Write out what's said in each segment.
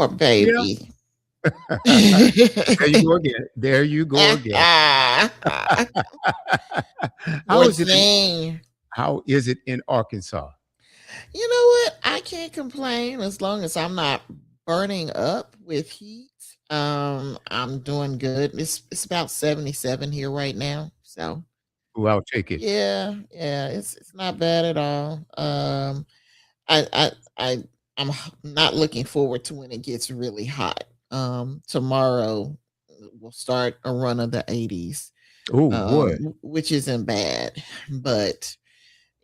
Poor Yeah. baby. There you go again. There you go again. How Poor is it in thing. how is it in Arkansas? You know what? I can't complain as long as I'm not burning up with heat. I'm doing good. It's about 77 here right now. So Oh, I'll take it. yeah, yeah, it's not bad at all. I I I not looking forward to when it gets really hot. Tomorrow we'll start a run of the 80s, Oh, boy. which isn't bad, but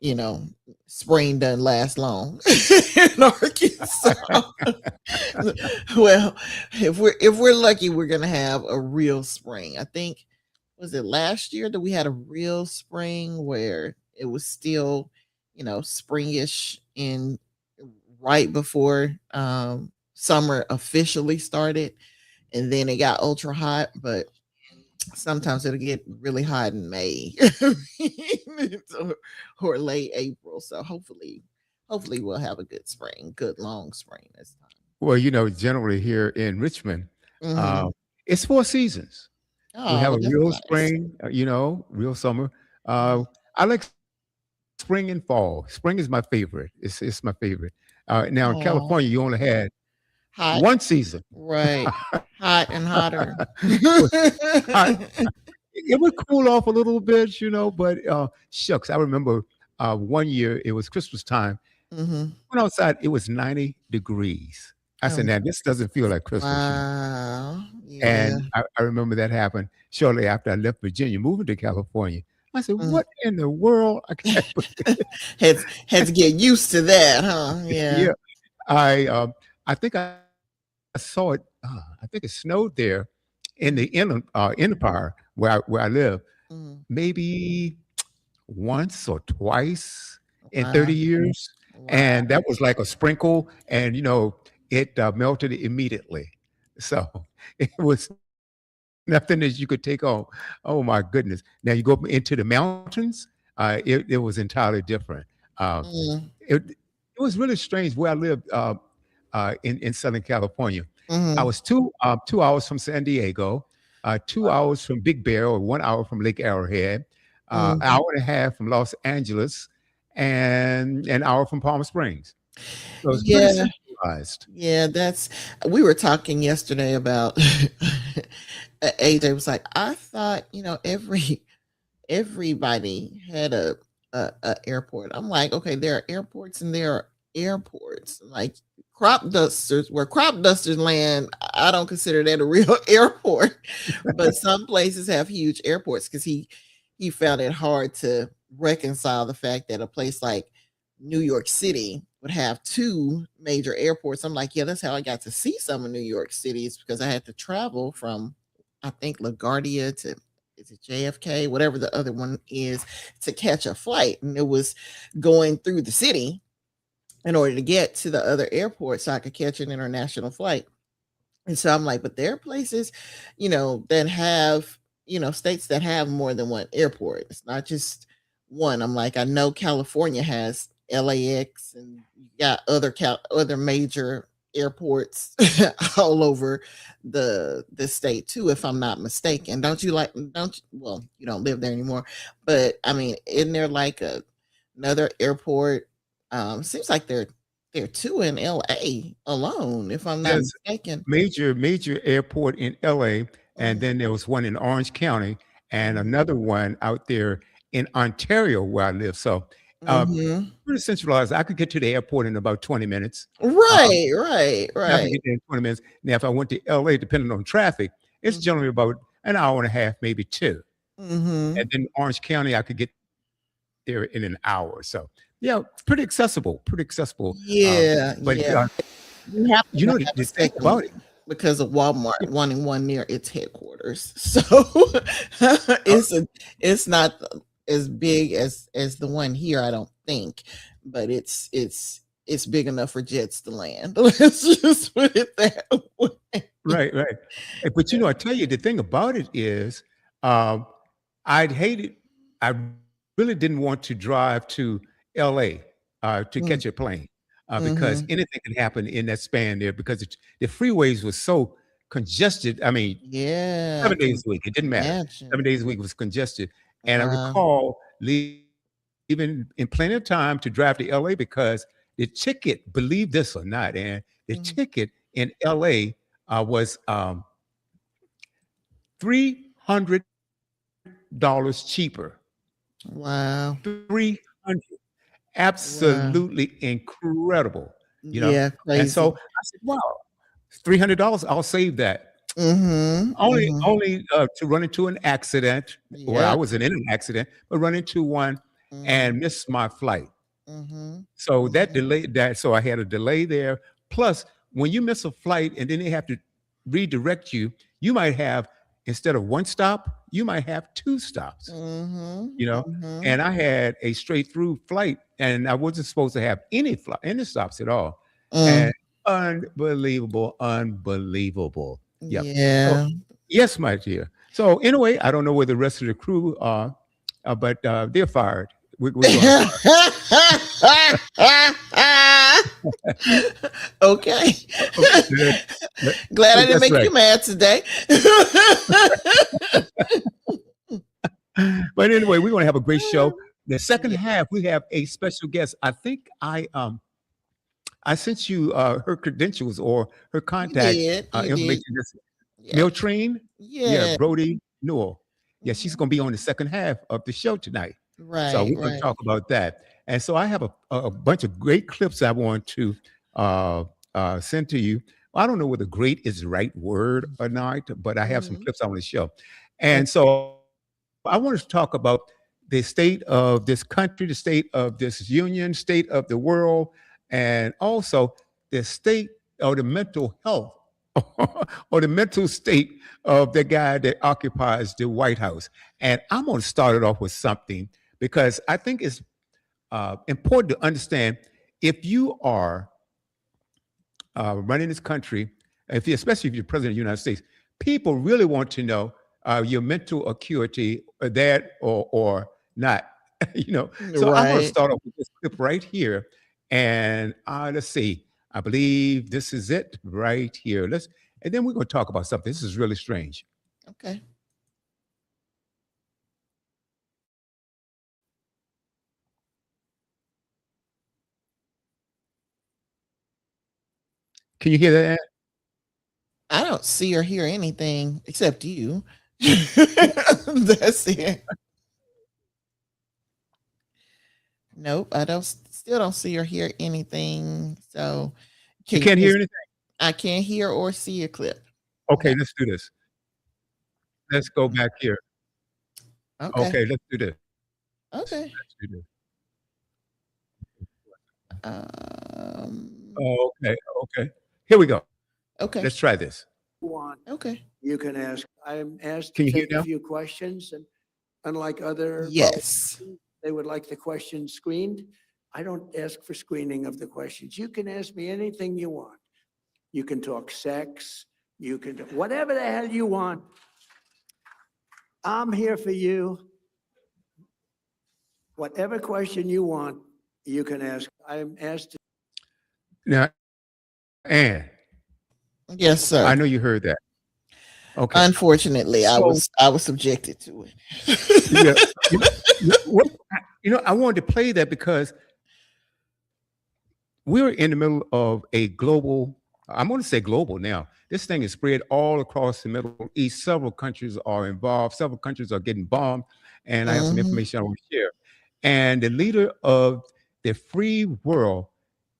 you know, spring doesn't last long in Arkansas. Well, if we're lucky, we're gonna have a real spring. I think was it last year that we had a real spring where it was still, springish in right before summer officially started, and then it got ultra hot. But sometimes it'll get really hot in May or, or late April. So hopefully we'll have a good spring, good long spring this time. Well, generally here in Richmond, Hmm. uh, it's 4 seasons. We Oh, have well, a that's real nice. spring, real summer. Mhm. I like spring and fall. Spring is my favorite. It's my favorite. Now in Oh, California, you only had hot, one season. right? Hot and hotter. It was hot. It would cool off a little bit, but shucks, I remember one year it was Christmas time. Hmm. Went outside, it was 90 degrees. I said, Oh, now this doesn't feel like Christmas. wow. Yeah. And I remember that happened shortly after I left Virginia, moving to California. I said, Mm. what in the world? I can't believe had to get used to that, huh? Yeah. Yeah. I I think I saw it. I think it snowed there in Mm. the Empire where I live, Mm. maybe once or twice in Wow. 30 years, Wow. and that was like a sprinkle, and it melted immediately. So it was nothing that you could take on. Oh my goodness! Now you go up into the mountains, it was entirely different. Uh, Mm. it was really strange where I lived in Southern California. I Mhm. was 2 hours from San Diego, 2 hours from Big Bear, or 1 hour from Lake Arrowhead, Mm. hour and a half from Los Angeles, and an hour from Palm Springs. So it's pretty Yeah, centralized. yeah, that's we were talking yesterday about AJ was like, I thought, everybody had a airport. I'm like, okay, there are airports and there are airports. Like crop dusters, where crop dusters land, I don't consider that a real airport. But some places have huge airports because he found it hard to reconcile the fact that a place like New York City would have two major airports. I'm like, yeah, that's how I got to see some of New York Cities because I had to travel from, I think, LaGuardia to, is it JFK, whatever the other one is, to catch a flight. And it was going through the city in order to get to the other airport so I could catch an international flight. And so I'm like, but there are places, that have, states that have more than one airport. It's not just one. I'm like, I know California has LAX and you got other major airports all over the state too, if I'm not mistaken. Don't you, well, you don't live there anymore, but I mean, isn't there like another airport? Seems like there are two in LA alone, if I'm not There's mistaken. major airport in LA, and Mhm. then there was one in Orange County, and Mhm. another one out there in Ontario where I live. So uh, Mhm. pretty centralized. I could get to the airport in about 20 minutes. Um, Right, right, I could right. get there in 20 minutes. Now, if I went to LA, depending on traffic, it's Mhm. generally about an hour and a half, maybe two. Mhm. And then Orange County, I could get there in an hour. So, yeah, pretty accessible, pretty accessible. Yeah, But yeah. You happen to the have a thing second about it, one because of Walmart wanting one near its headquarters. So uh, it's a it's not as big as the one here, I don't think, but it's big enough for jets to land. Let's just put it that way. right, right. But I tell you, the thing about it is, um, I'd hate it. I really didn't want to drive to LA to Mm. catch a plane. because Mhm. anything can happen in that span there because the freeways were so congested. I mean, Yeah, I 7 days can a week, it didn't matter. imagine. 7 days a week was congested. And I Wow. recall leaving in plenty of time to drive to LA because the ticket, believe this or not, and the Mhm. ticket in LA was $300 cheaper. Wow. 300. Wow. Absolutely incredible, you know? Yeah, And so crazy. I said, "Wow, $300, I'll save that." Mhm. Only Mhm. only, to run into an accident. Well, I Yep. wasn't in an accident, but run into one Mhm. and miss my flight. Mhm. So that Mhm. delay that so I had a delay there. Plus, when you miss a flight and then they have to redirect you, you might have instead of 1 stop, you might have 2 stops, Mhm. you know? Mhm. And I had a straight through flight and I wasn't supposed to have any stops at all. And Mm. unbelievable, unbelievable. Yep. So Yeah. yes, my dear. So anyway, I don't know where the rest of the crew are, but they're fired. We're going to fire. Okay. Good. Glad I didn't That's make right. you mad today. But anyway, we're going to have a great show. The second Yeah, half, we have a special guest. I think I sent you her credentials or her you contact did. You did. information. This Yeah. Miltrine, yeah, Yeah. Brody Newell. Yeah, she's Mhm. going to be on the second half of the show tonight. So Right, we're going to right. talk about that. And so I have a bunch of great clips I want to uh, send to you. I don't know whether great is the right word or not, but I have some Mhm. clips I want to show. And Okay. so I want to talk about the state of this country, the state of this union, state of the world, and also the state or the mental health or the mental state of the guy that occupies the White House. And I'm going to start it off with something because I think it's important to understand if you are running this country, especially if you're president of the United States, people really want to know your mental acuity, or that or not. So I'm going to Right. start off with this clip right here, and let's see. I believe this is it right here. And then we're going to talk about something. This is really strange. Okay. Can you hear that? I don't see or hear anything except you. That's it. Nope, I don't still don't see or hear anything. So You can you can't hear just anything? I can't hear or see a clip. No. Okay, let's do this. Let's go back here. Okay. Okay, let's do this. Okay. Let's do this. Um Oh, okay, okay. Here we go. okay. Let's try this. Want, Okay. you can ask. I'm asked to Can you hear take a now? few questions, and unlike other Yes. politicians, they would like the questions screened. I don't ask for screening of the questions. You can ask me anything you want. You can talk sex, you can, whatever the hell you want. I'm here for you. Whatever question you want, you can ask. I'm asked to. Now, Ann, Yes, sir. I know you heard that. Okay. Unfortunately, So, I was subjected to yeah, it. you what I wanted to play that because we're in the middle of a global, I'm going to say global now. This thing is spread all across the Middle East. Several countries are involved. Several countries are getting bombed. And I have some Mhm. information I want to share. And the leader of the free world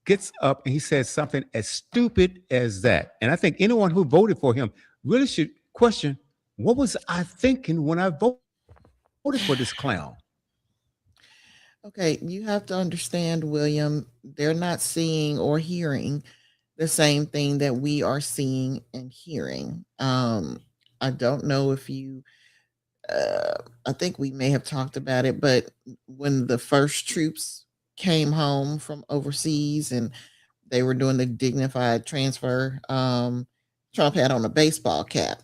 gets up and he says something as stupid as that. And I think anyone who voted for him really should question, what was I thinking when I voted for this clown? Okay, you have to understand, William, they're not seeing or hearing the same thing that we are seeing and hearing. I don't know if you I think we may have talked about it, but when the first troops came home from overseas and they were doing the dignified transfer, Trump had on a baseball cap,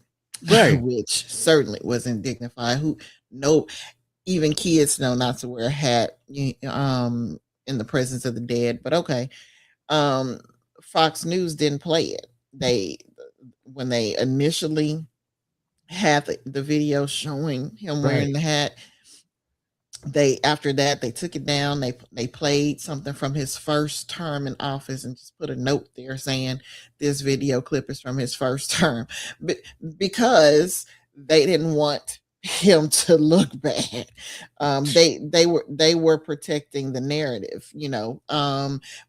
Right. which certainly wasn't dignified. Who no even kids know not to wear a hat in the presence of the dead, but okay. um, Fox News didn't play it. They when they initially had the video showing him Right. wearing the hat, they after that they took it down. They played something from his first term in office and just put a note there saying this video clip is from his first term, but because they didn't want him to look bad. They were protecting the narrative,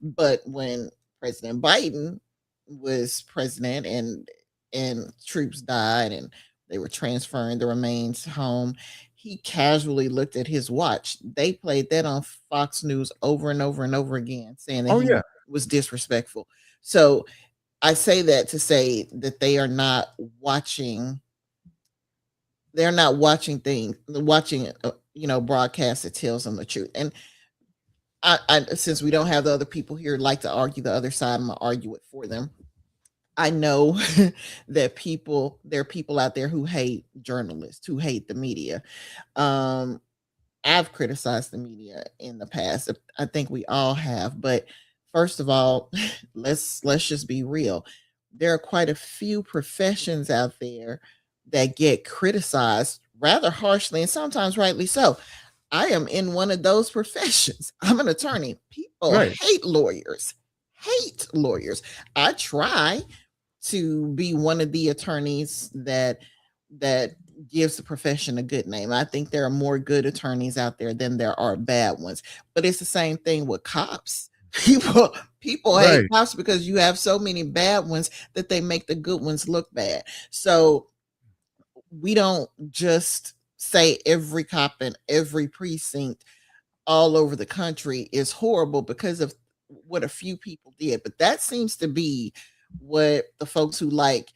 but when President Biden was president and troops died and they were transferring the remains home, he casually looked at his watch. They played that on Fox News over and over and over again, saying that Oh, he yeah. was disrespectful. So I say that to say that they are not watching. They're not watching broadcasts that tells them the truth. And since we don't have the other people here like to argue the other side, I'm gonna argue it for them. I know that there are people out there who hate journalists, who hate the media. Um, I've criticized the media in the past. I think we all have, but first of all, let's just be real. There are quite a few professions out there that get criticized rather harshly and sometimes rightly so. I am in one of those professions. I'm an attorney. People Right. hate lawyers. Hate lawyers. I try to be one of the attorneys that gives the profession a good name. I think there are more good attorneys out there than there are bad ones. But it's the same thing with cops. People hate Right. cops because you have so many bad ones that they make the good ones look bad. So we don't just say every cop in every precinct all over the country is horrible because of what a few people did. But that seems to be what the folks who like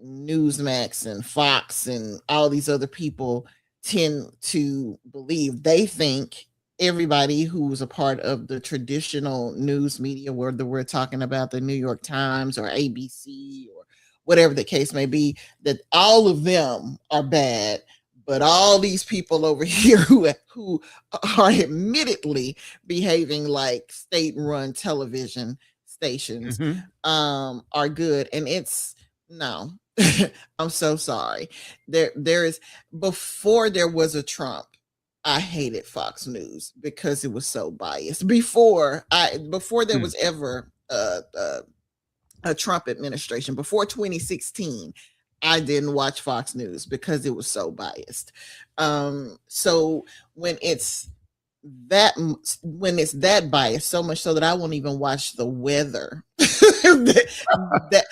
Newsmax and Fox and all these other people tend to believe. They think everybody who's a part of the traditional news media, whether we're talking about the New York Times or ABC or whatever the case may be, that all of them are bad. But all these people over here who are admittedly behaving like state-run television stations Hmm. are good. And it's no. I'm so sorry. There is before there was a Trump, I hated Fox News because it was so biased. Before there was ever a Trump administration, before 2016, I didn't watch Fox News because it was so biased. So when it's that biased, so much so that I won't even watch the weather. that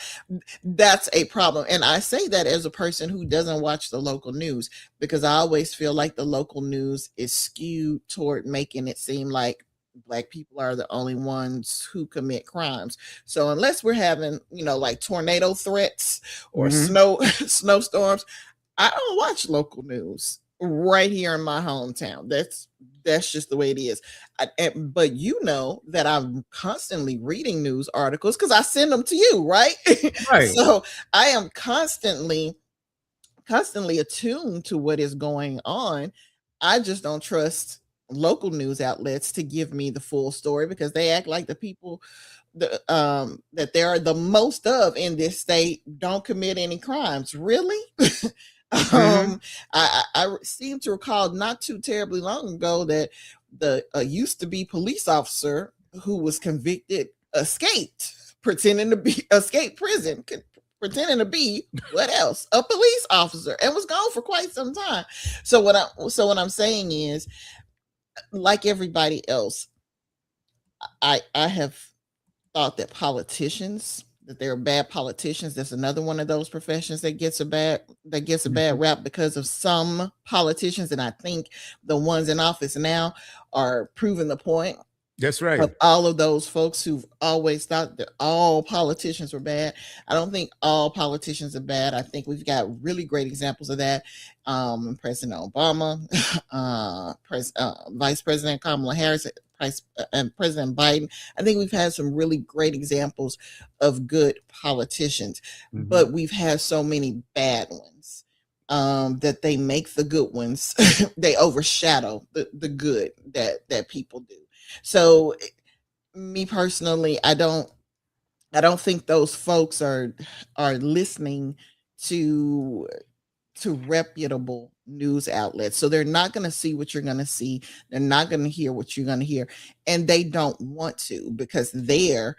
that's a problem. And I say that as a person who doesn't watch the local news because I always feel like the local news is skewed toward making it seem like black people are the only ones who commit crimes. So unless we're having, like tornado threats or Hmm. snowstorms, I don't watch local news right here in my hometown. That's just the way it is. But you know that I'm constantly reading news articles because I send them to you, right? Right. So I am constantly attuned to what is going on. I just don't trust local news outlets to give me the full story because they act like the people that there are the most of in this state don't commit any crimes. Really? Hmm. I seem to recall not too terribly long ago that the used to be police officer who was convicted escaped, pretending to be escaped prison, pretending to be what else, a police officer, and was gone for quite some time. So what I'm saying is, like everybody else, I have thought that there are bad politicians. That's another one of those professions that gets a bad Hmm. rap because of some politicians, and I think the ones in office now are proving the point That's right. of all of those folks who've always thought that all politicians were bad. I don't think all politicians are bad. I think we've got really great examples of that. President Obama, Vice President Kamala Harris, and President Biden. I think we've had some really great examples of good politicians, Hmm. but we've had so many bad ones that they make the good ones, they overshadow the good that people do. So Me personally, I don't think those folks are listening to reputable news outlets. So they're not going to see what you're going to see. They're not going to hear what you're going to hear, and they don't want to, because their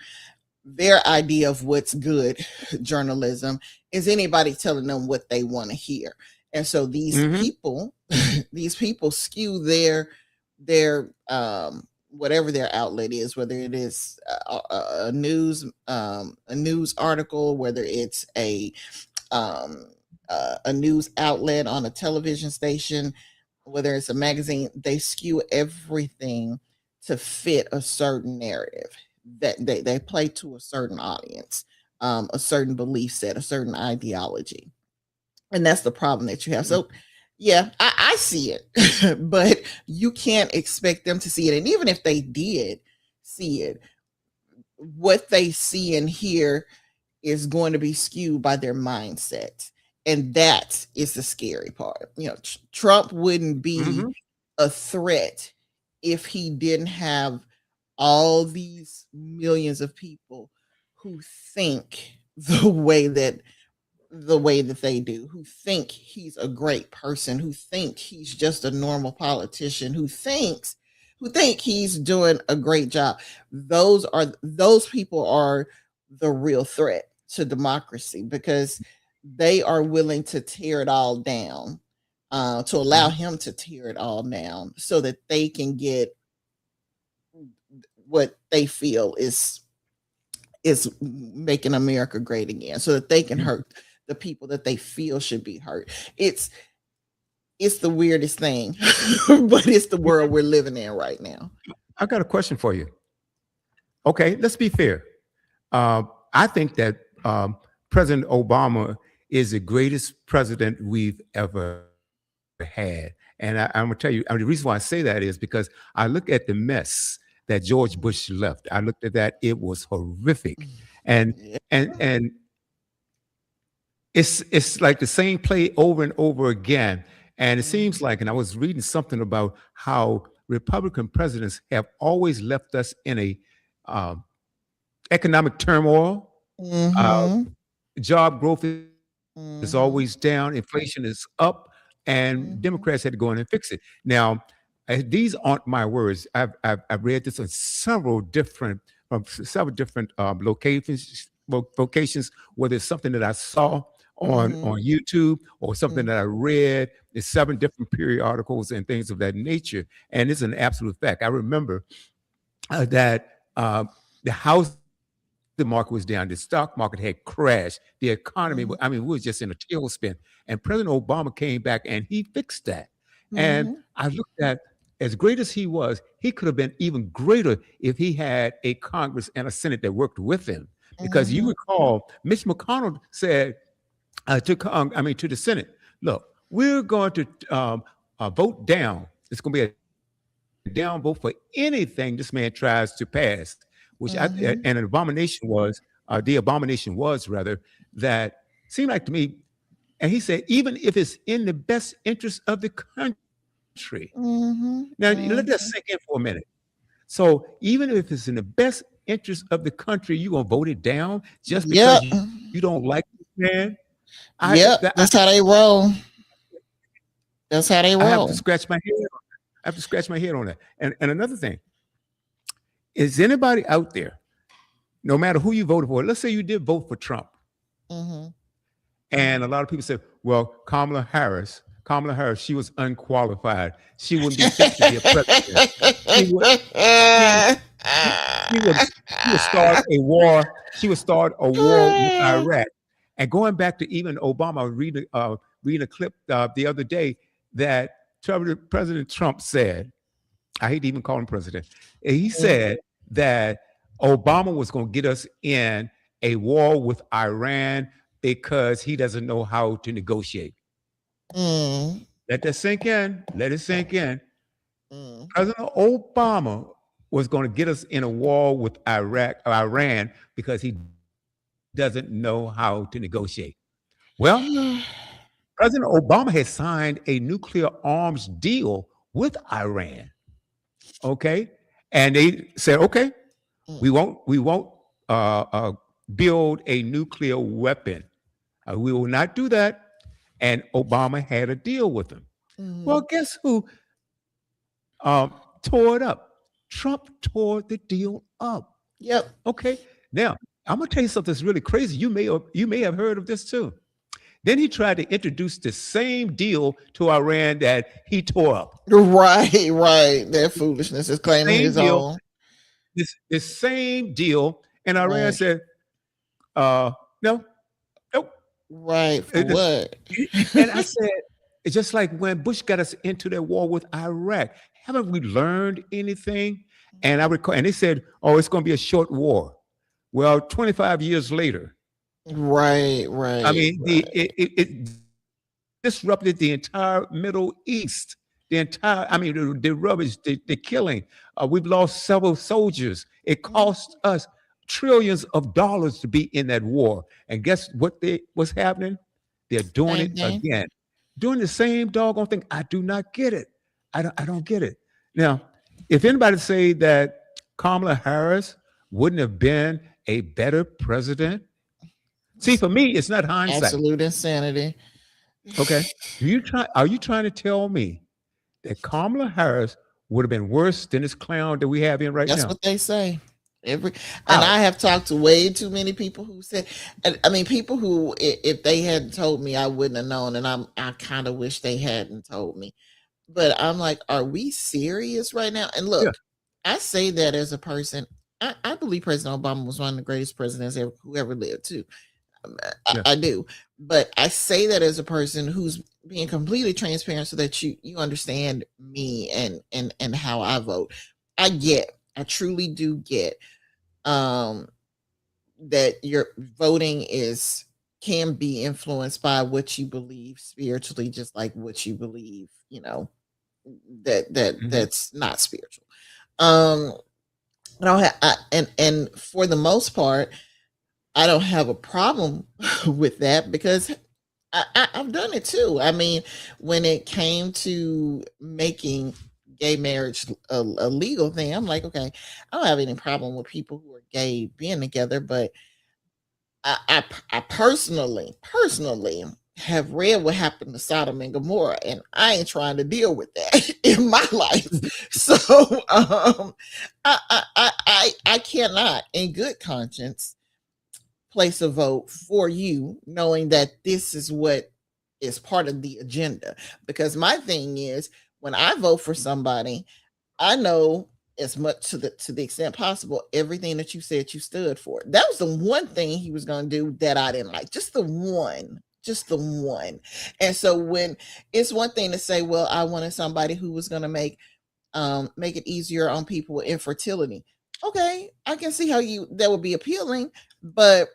idea of what's good journalism is anybody telling them what they want to hear. And so these Hmm. people these people skew their whatever their outlet is, whether it is a news article, whether it's um, a news outlet on a television station, whether it's a magazine. They skew everything to fit a certain narrative, that they play to a certain audience, a certain belief set, a certain ideology. And that's the problem that you have. So yeah, I see it, but you can't expect them to see it. And even if they did see it, what they see and hear is going to be skewed by their mindset. And that is the scary part. Trump wouldn't be Hmm. a threat if he didn't have all these millions of people who think the way that they do, who think he's a great person, who think he's just a normal politician, who think he's doing a great job. Those people are the real threat to democracy, because they are willing to tear it all down, to allow Hmm. him to tear it all down so that they can get what they feel is making America great again, so that they can hurt the people that they feel should be hurt. It's the weirdest thing, but it's the world we're living in right now. I got a question for you. Okay, let's be fair. I think that President Obama is the greatest president we've ever had. And I'm gonna tell you, I mean, the reason why I say that is because I look at the mess that George Bush left. I looked at that; it was horrific, and Yeah. and it's like the same play over and over again. And it seems Mhm. like, and I was reading something about how Republican presidents have always left us in a um, economic turmoil. Uh, Mhm. Job growth is always down, Mhm. inflation is up, and Democrats had to go in Mhm. and fix it. Now, these aren't my words. I've read this on several different locations, whether it's something that I saw Mhm. on YouTube or something that I Mhm. read. It's seven different periodicals and things of that nature, and it's an absolute fact. I remember that the housing market was down, the stock market had crashed, the economy, I mean, we was just in a tailspin. And President Obama came back and he fixed that. And I Mhm. looked at, as great as he was, he could have been even greater if he had a Congress and a Senate that worked with him. Because you Mhm. recall, Mitch McConnell said to the Senate, look, we're going to vote down. It's going to be a down vote for anything this man tries to pass, and an abomination Mhm. was rather that seemed like to me. And he said, even if it's in the best interest of the country. Now let that sink in for a minute. So even if it's in the best interest of the country, you gonna vote it down just because Yep. you don't like this man? Yep. That's how they roll. That's how I they have to roll. scratch my head. I have to scratch my head on that. And another thing, is anybody out there, no matter who you voted for, let's say you did vote for Trump, Mhm. and a lot of people say, well, Kamala Harris, she was unqualified. She wouldn't be fit to be a president. She would she she would she would start a war. She would start a war with Iraq. And going back to even Obama, I was reading a clip the other day that President Trump said, I hate to even call him president. He said that Obama was going to get us in a war with Iran because he doesn't know how to negotiate. Mm. Let that sink in. Let it sink in. Mm. President Obama was going to get us in a war with Iran because he doesn't know how to negotiate. Well, President Obama had signed a nuclear arms deal with Iran. Okay. And they said, okay, We won't uh, uh, build a nuclear weapon. We will not do that. And Obama had a deal with them. Well, Mhm. guess who tore it up? Trump tore the deal up. Yep. Okay. Now, I'm gonna tell you something that's really crazy. You may have heard of this too. Then he tried to introduce the same deal to Iran that he tore up. Right, right. That foolishness is claiming Same his deal, own. this same deal, and Iran Right. said, no, nope. Right. For And what? and I said, it's just like when Bush got us into that war with Iraq. Haven't we learned anything? And I recall, and they said, oh, it's going to be a short war. Well, 25 years later, Right, I right, mean, right. it disrupted the entire Middle East. The entire, I mean, the rubbish, the killing. We've lost several soldiers. It Mhm. cost us trillions of dollars to be in that war. And guess what's happening? They're doing Same it thing. again, doing the same doggone thing. I do not get it. I don't get it. Now, if anybody say that Kamala Harris wouldn't have been a better president, see, It's for me, it's not hindsight. absolute insanity. Okay. Are you trying to tell me that Kamala Harris would have been worse than this clown that we have in right That's now? what they say. Every and How? I have talked to way too many people who said, and I mean, people who if they hadn't told me, I wouldn't have known, and I kind of wish they hadn't told me. But I'm like, are we serious right now? And Yeah. look, I say that as a person. I believe President Obama was one of the greatest presidents who ever lived too. Yeah. I do, but I say that as a person who's being completely transparent, so that you understand me and how I vote. I truly do get um, that your voting is can be influenced by what you believe spiritually, just like what you believe, Hmm. that's not spiritual. Um, I don't have, and for the most part, I don't have a problem with that because I've done it too. I mean, when it came to making gay marriage a legal thing, I'm like, okay, I don't have any problem with people who are gay being together, but I personally have read what happened to Sodom and Gomorrah, and I ain't trying to deal with that in my life. So I cannot, in good conscience, place a vote for you, knowing that this is what is part of the agenda. Because my thing is, when I vote for somebody, I know as much to the extent possible everything that you said you stood for. That was the one thing he was going to do that I didn't like. Just the one. And so when it's one thing to say, well, I wanted somebody who was going to make it easier on people with infertility. Okay, I can see how you that would be appealing, but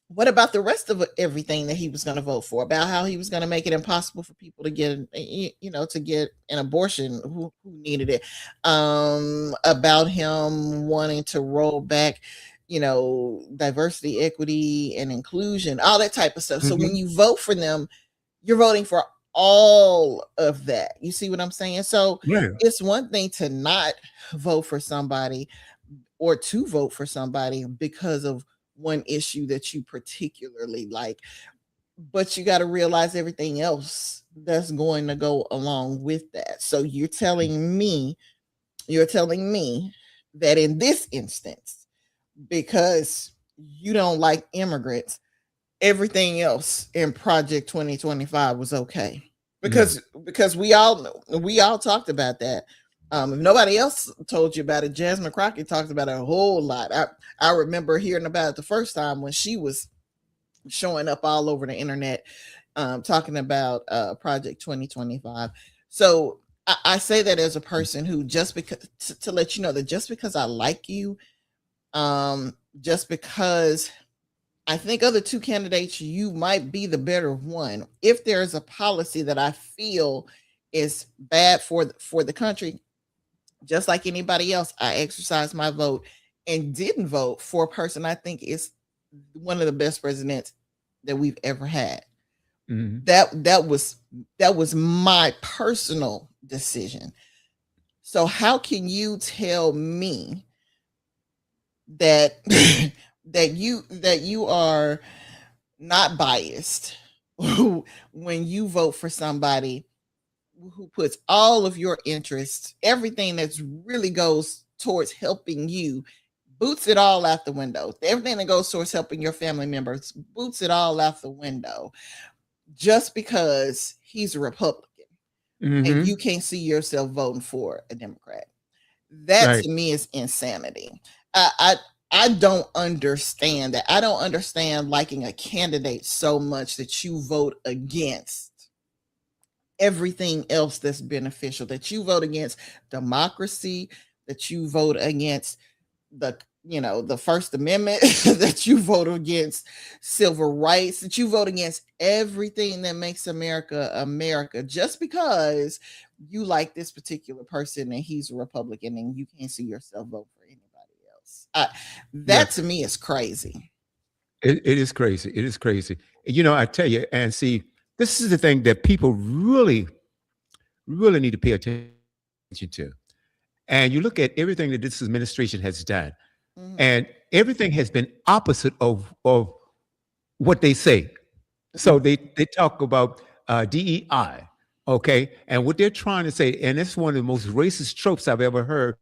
what about the rest of everything that he was going to vote for? About how he was going to make it impossible for people to get, to get an abortion who needed it. About him wanting to roll back, diversity, equity, and inclusion, all that type of stuff. So when Hmm. you vote for them, you're voting for all of that. You see what I'm saying? So Yeah. it's one thing to not vote for somebody or to vote for somebody because of one issue that you particularly like, but you got to realize everything else that's going to go along with that. So you're telling me that in this instance, because you don't like immigrants, everything else in Project 2025 was okay. No. Because we all talked about that. If nobody else told you about it, Jasmine Crockett talked about it a whole lot. I remember hearing about it the first time when she was showing up all over the internet, talking about Project 2025. So I say that as a person who, just because to let you know that just because I like you, just because I think of the two candidates, you might be the better one. If there's a policy that I feel is bad for the country, just like anybody else, I exercised my vote and didn't vote for a person I think is one of the best presidents that we've ever had. Hmm. That was my personal decision. So how can you tell me that that you are not biased when you vote for somebody who puts all of your interests, everything that's really goes towards helping you, boots it all out the window. Everything that goes towards helping your family members, boots it all out the window just because he's a Republican and you Mm-hmm. can't see yourself voting for a Democrat. That Right. to me is insanity. I don't understand that. I don't understand liking a candidate so much that you vote against everything else that's beneficial, that you vote against democracy, that you vote against the the First Amendment, that you vote against civil rights, that you vote against everything that makes America America just because you like this particular person and he's a Republican and you can't see yourself vote for anybody else. Yeah. That to me is crazy. It is crazy. It is crazy. I tell you, and see, this is the thing that people really, really need to pay attention to. And you look at everything that this administration has done, Mhm. and everything has been opposite of what they say. So they talk about DEI, okay, and what they're trying to say, and it's one of the most racist tropes I've ever heard,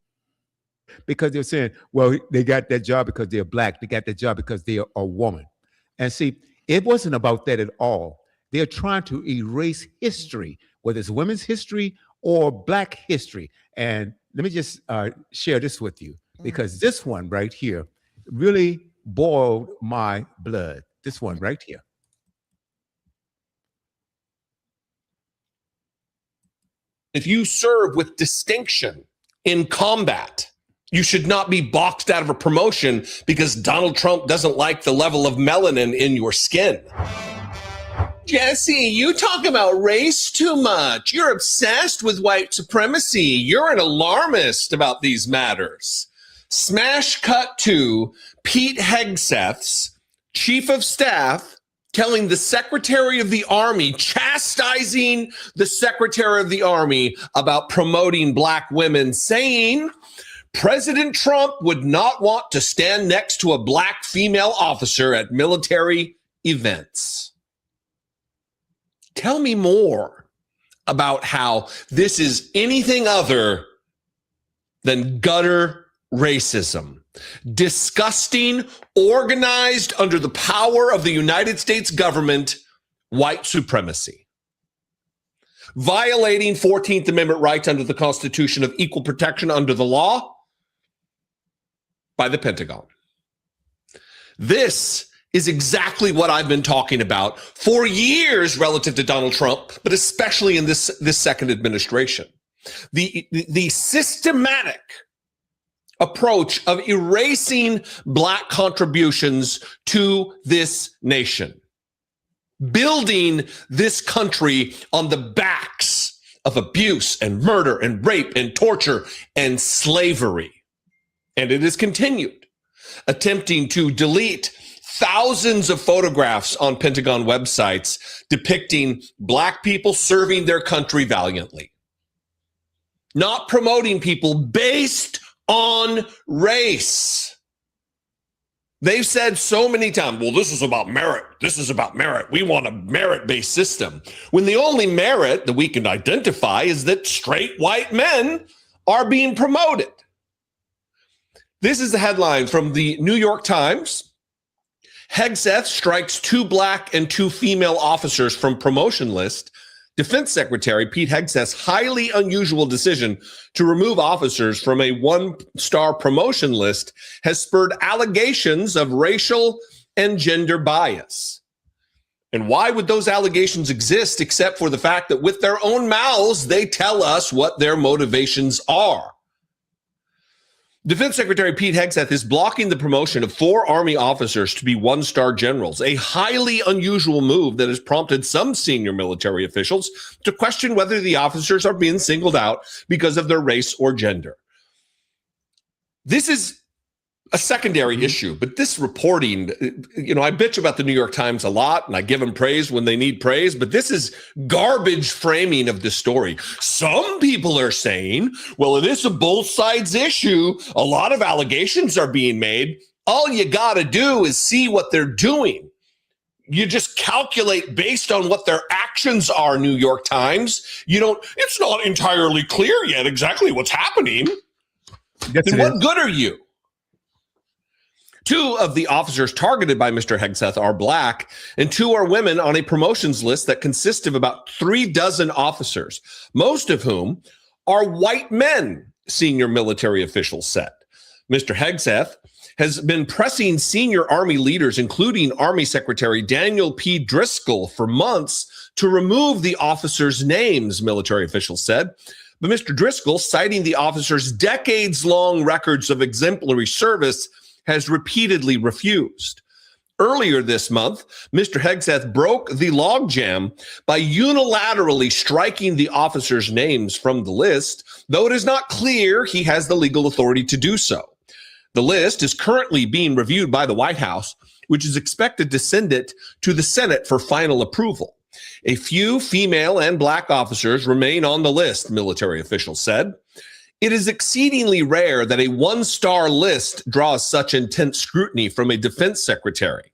because they're saying, well, they got that job because they're black, they got that job because they're a woman, and see, it wasn't about that at all. They're trying to erase history, whether it's women's history or black history. And let me just share this with you, Mhm. because this one right here really boiled my blood. This one right here. If you serve with distinction in combat, you should not be boxed out of a promotion because Donald Trump doesn't like the level of melanin in your skin. Jesse, you talk about race too much. You're obsessed with white supremacy. You're an alarmist about these matters. Smash cut to Pete Hegseth's chief of staff telling the Secretary of the Army, chastising the Secretary of the Army about promoting black women, saying President Trump would not want to stand next to a black female officer at military events. Tell me more about how this is anything other than gutter racism. Disgusting, organized under the power of the United States government, white supremacy. Violating 14th Amendment rights under the Constitution of equal protection under the law by the Pentagon. This is exactly what I've been talking about for years relative to Donald Trump, but especially in this second administration. The systematic approach of erasing black contributions to this nation, building this country on the backs of abuse and murder and rape and torture and slavery. And it has continued, attempting to delete thousands of photographs on Pentagon websites depicting black people serving their country valiantly, not promoting people based on race. They've said so many times, well, this is about merit. This is about merit. We want a merit-based system. When the only merit that we can identify is that straight white men are being promoted. This is the headline from the New York Times. Hegseth strikes 2 black and 2 female officers from promotion list. Defense Secretary Pete Hegseth's highly unusual decision to remove officers from a 1-star promotion list has spurred allegations of racial and gender bias. And why would those allegations exist except for the fact that with their own mouths, they tell us what their motivations are? Defense Secretary Pete Hegseth is blocking the promotion of 4 Army officers to be 1-star generals, a highly unusual move that has prompted some senior military officials to question whether the officers are being singled out because of their race or gender. This is a secondary issue, but this reporting, I bitch about the New York Times a lot and I give them praise when they need praise, but this is garbage framing of the story. Some people are saying, well, it is a both sides issue. A lot of allegations are being made. All you got to do is see what they're doing. You just calculate based on what their actions are, New York Times. It's not entirely clear yet exactly what's happening. Then what good are you? 2 of the officers targeted by Mr. Hegseth are black, and 2 are women on a promotions list that consists of about 36 officers, most of whom are white men, senior military officials said. Mr. Hegseth has been pressing senior Army leaders, including Army Secretary Daniel P. Driscoll, for months to remove the officers' names, military officials said. But Mr. Driscoll, citing the officers' decades-long records of exemplary service, has repeatedly refused. Earlier this month, Mr. Hegseth broke the logjam by unilaterally striking the officers' names from the list, though it is not clear he has the legal authority to do so. The list is currently being reviewed by the White House, which is expected to send it to the Senate for final approval. A few female and black officers remain on the list, military officials said. It is exceedingly rare that a 1-star list draws such intense scrutiny from a defense secretary.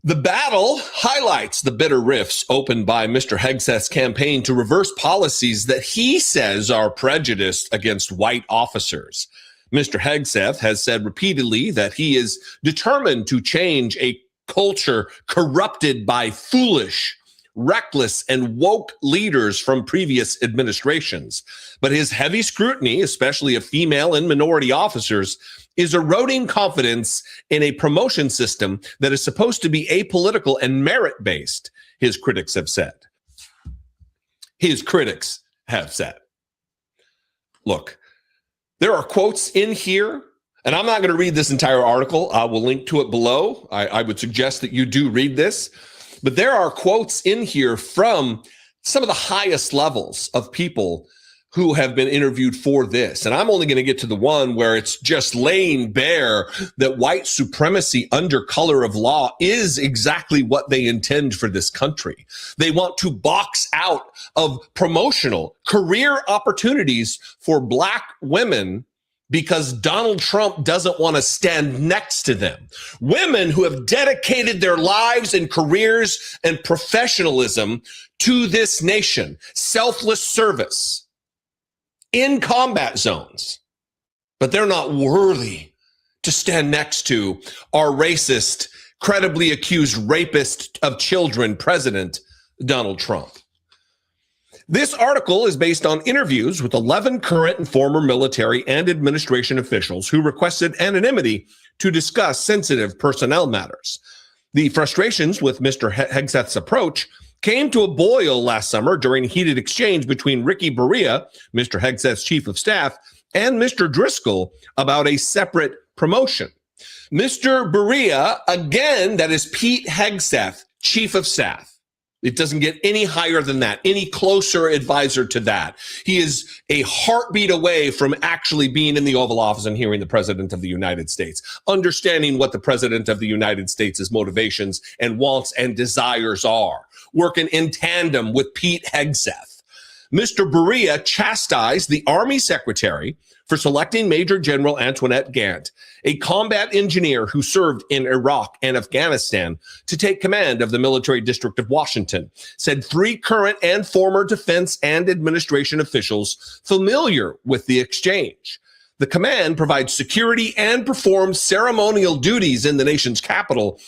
The battle highlights the bitter rifts opened by Mr. Hegseth's campaign to reverse policies that he says are prejudiced against white officers. Mr. Hegseth has said repeatedly that he is determined to change a culture corrupted by foolish, reckless, and woke leaders from previous administrations. But his heavy scrutiny, especially of female and minority officers, is eroding confidence in a promotion system that is supposed to be apolitical and merit-based, his critics have said. Look, there are quotes in here, and I'm not going to read this entire article. I will link to it below. I would suggest that you do read this. But there are quotes in here from some of the highest levels of people who have been interviewed for this. And I'm only going to get to the one where it's just laying bare that white supremacy under color of law is exactly what they intend for this country. They want to box out of promotional career opportunities for black women because Donald Trump doesn't want to stand next to them. Women who have dedicated their lives and careers and professionalism to this nation, selfless service in combat zones, but they're not worthy to stand next to our racist, credibly accused rapist of children, President Donald Trump. This article is based on interviews with 11 current and former military and administration officials who requested anonymity to discuss sensitive personnel matters. The frustrations with Mr. Hegseth's approach came to a boil last summer during a heated exchange between Ricky Berea, Mr. Hegseth's chief of staff, and Mr. Driscoll about a separate promotion. Mr. Berea, again, that is Pete Hegseth, chief of staff. It doesn't get any higher than that, any closer advisor to that. He is a heartbeat away from actually being in the Oval Office and hearing the President of the United States, understanding what the President of the United States' motivations and wants and desires are, working in tandem with Pete Hegseth. Mr. Berea chastised the Army Secretary for selecting Major General Antoinette Gant, a combat engineer who served in Iraq and Afghanistan, to take command of the Military District of Washington, said 3 current and former defense and administration officials familiar with the exchange. The command provides security and performs ceremonial duties in the nation's capital,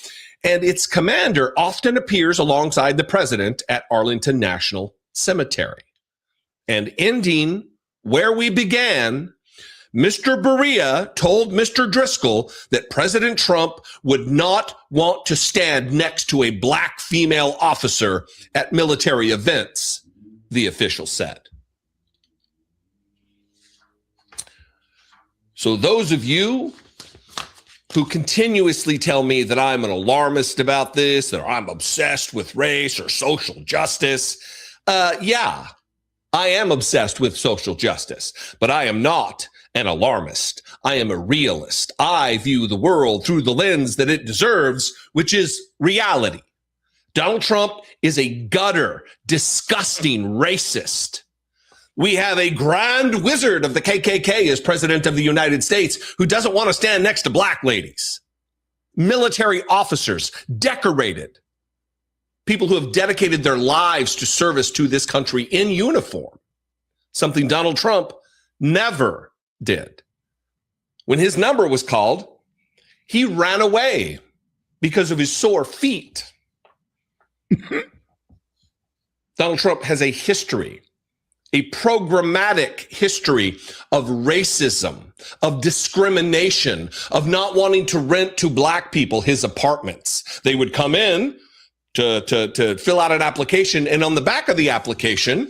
and its commander often appears alongside the president at Arlington National Cemetery. And ending where we began, Mr. Berea told Mr. Driscoll that President Trump would not want to stand next to a black female officer at military events, the official said. So those of you who continuously tell me that I'm an alarmist about this, that I'm obsessed with race or social justice, yeah, I am obsessed with social justice, but I am not an alarmist. I am a realist. I view the world through the lens that it deserves, which is reality. Donald Trump is a gutter, disgusting racist. We have a grand wizard of the KKK as president of the United States who doesn't want to stand next to black ladies. Military officers, decorated, people who have dedicated their lives to service to this country in uniform, something Donald Trump never did. When his number was called, he ran away because of his sore feet. Donald Trump has a history, a programmatic history of racism, of discrimination, of not wanting to rent to black people his apartments. They would come in to fill out an application, and on the back of the application,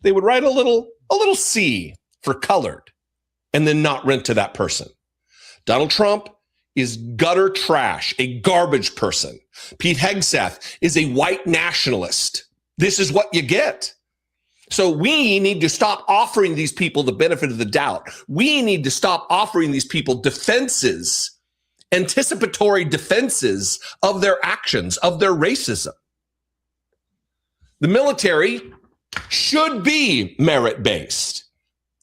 they would write a little C for colored, and then not rent to that person. Donald Trump is gutter trash, a garbage person. Pete Hegseth is a white nationalist. This is what you get. So we need to stop offering these people the benefit of the doubt. We need to stop offering these people defenses, anticipatory defenses of their actions, of their racism. The military should be merit-based.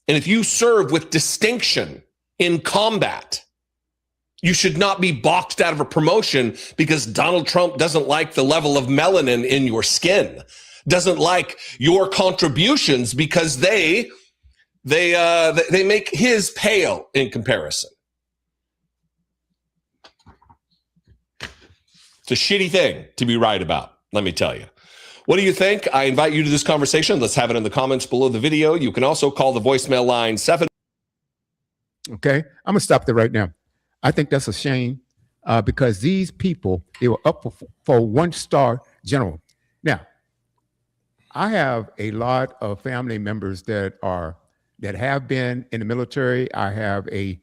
And if you serve with distinction in combat, you should not be boxed out of a promotion because Donald Trump doesn't like the level of melanin in your skin, doesn't like your contributions because they make his pale in comparison. It's a shitty thing to be right about, let me tell you. What do you think? I invite you to this conversation. Let's have it in the comments below the video. You can also call the voicemail line 7. Okay, I'm gonna stop there right now. I think that's a shame because these people, they were up for 1-star general. Now, I have a lot of family members that have been in the military. I have a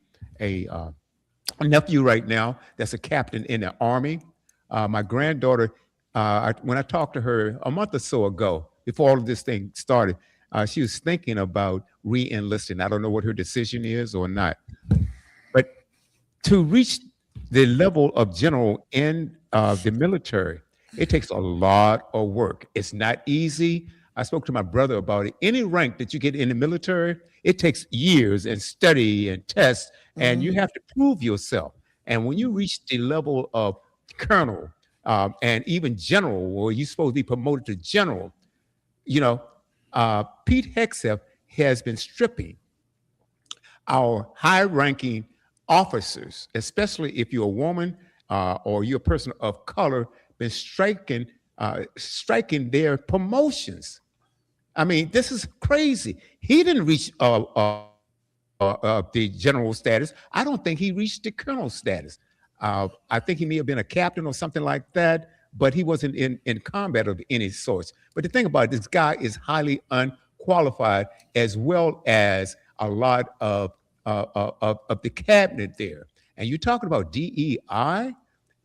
nephew right now that's a captain in the Army. My granddaughter, when I talked to her a month or so ago, before all of this thing started, she was thinking about re-enlisting. I don't know what her decision is or not. But to reach the level of general in the military, it takes a lot of work. It's not easy. I spoke to my brother about it. Any rank that you get in the military, it takes years and study and tests, and you have to prove yourself. And when you reach the level of colonel and even general, where you're supposed to be promoted to general, Pete Hegseth has been stripping our high-ranking officers, especially if you're a woman or you're a person of color, been striking their promotions. I mean, this is crazy. He didn't reach the general status. I don't think he reached the colonel status. I think he may have been a captain or something like that, but he wasn't in combat of any sort. But the thing about it, this guy is highly unqualified, as well as a lot of the cabinet there. And you're talking about DEI?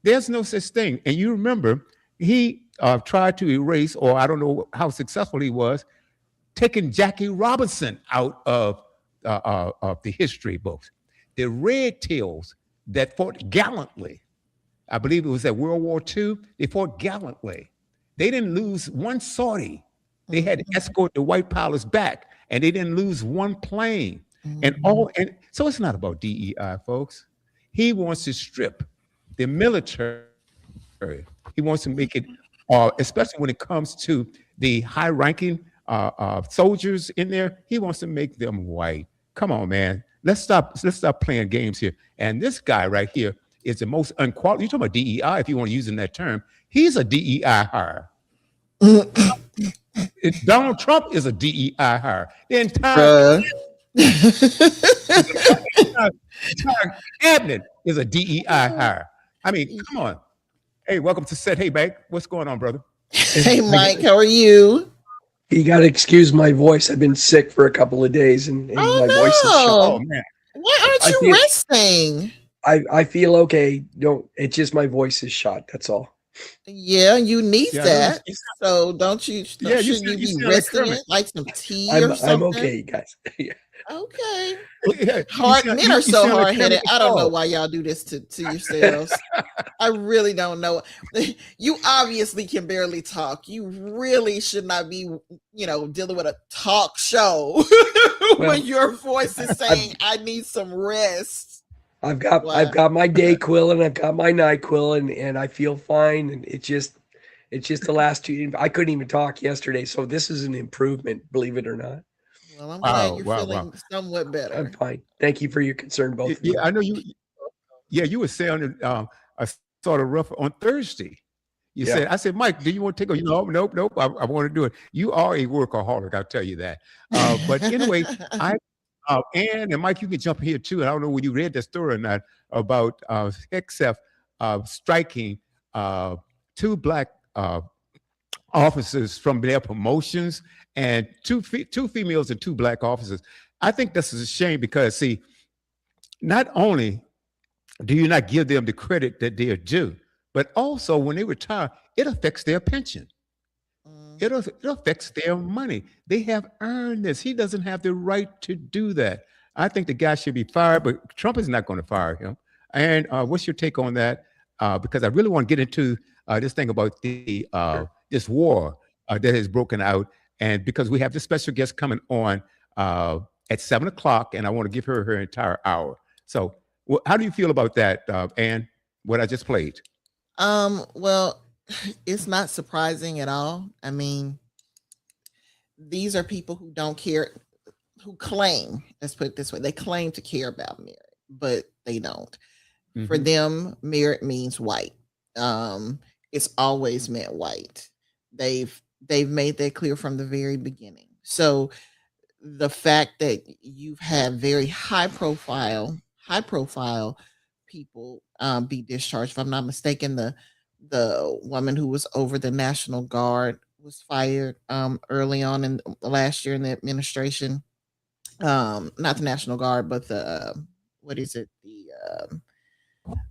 There's no such thing. And you remember, he tried to erase, or I don't know how successful he was, taking Jackie Robinson out of the history books. The Red Tails that fought gallantly, I believe it was at World War II, they fought gallantly. They didn't lose one sortie. They had to escort the white pilots back, and they didn't lose one plane. And so it's not about DEI, folks. He wants to strip the military. He wants to make it, especially when it comes to the high-ranking soldiers in there, he wants to make them white. Come on, man. Let's stop playing games here. And this guy right here is the most unqualified. You're talking about DEI, if you want to use in that term. He's a DEI hire. Donald Trump is a DEI hire. The entire cabinet is a DEI hire. I mean, come on. Hey, welcome to Set. Hey, Mike, what's going on, brother? Hey, Mike, how are you? You got to excuse my voice. I've been sick for a couple of days, and my voice is shot. Oh, man. Why aren't you resting? I feel okay. It's just my voice is shot. That's all. Yeah, you need Yeah, I know that. So don't you? yeah, Shouldn't you you be sound like resting Kermit. it like some tea or I'm something? okay, guys. Yeah. Okay. Yeah, Men are you so sound like hard Kermit headed. the I don't know Frog. why y'all do this to yourselves. I really don't know. You obviously can barely talk. You really should not be, dealing with a talk show when Well, your voice is I've saying, "I need some rest." I've Wow. got my Dayquil and I've got my NyQuil and I feel fine. And it's just the last two. I couldn't even talk yesterday, so this is an improvement, believe it or not. Well, I'm glad Wow, you're wow, wow. feeling somewhat I'm better. fine. Thank you for your concern, both of Yeah, you. I know you. Yeah, you were sounding sort of rough on Thursday. You Yeah. said, I said, Mike, do you want to take a, nope. I want to do it. You are a workaholic, I'll tell you that. But anyway, I, Ann and Mike, you can jump here too. And I don't know when you read the story or not about XF striking two black officers from their promotions and two females and two black officers. I think this is a shame because, see, not only do you not give them the credit that they are due, but also when they retire, it affects their pension. Mm, It affects their money. They have earned this. He doesn't have the right to do that. I think the guy should be fired, but Trump is not going to fire him. And what's your take on that? Because I really want to get into this thing about the Sure. this war that has broken out, and because we have this special guest coming on at 7 o'clock, and I want to give her her entire hour. So, how do you feel about that, Anne? What I just played? well, it's not surprising at all. I mean, these are people who don't care, who claim, let's put it this way, they claim to care about merit, but they don't. For Hmm. them, merit means white. Um, it's always meant white. They've made that clear from the very beginning. So the fact that you've had very high profile people be discharged. If I'm not mistaken, the woman who was over the National Guard was fired early on in last year in the administration. Not the National Guard, but the what is it?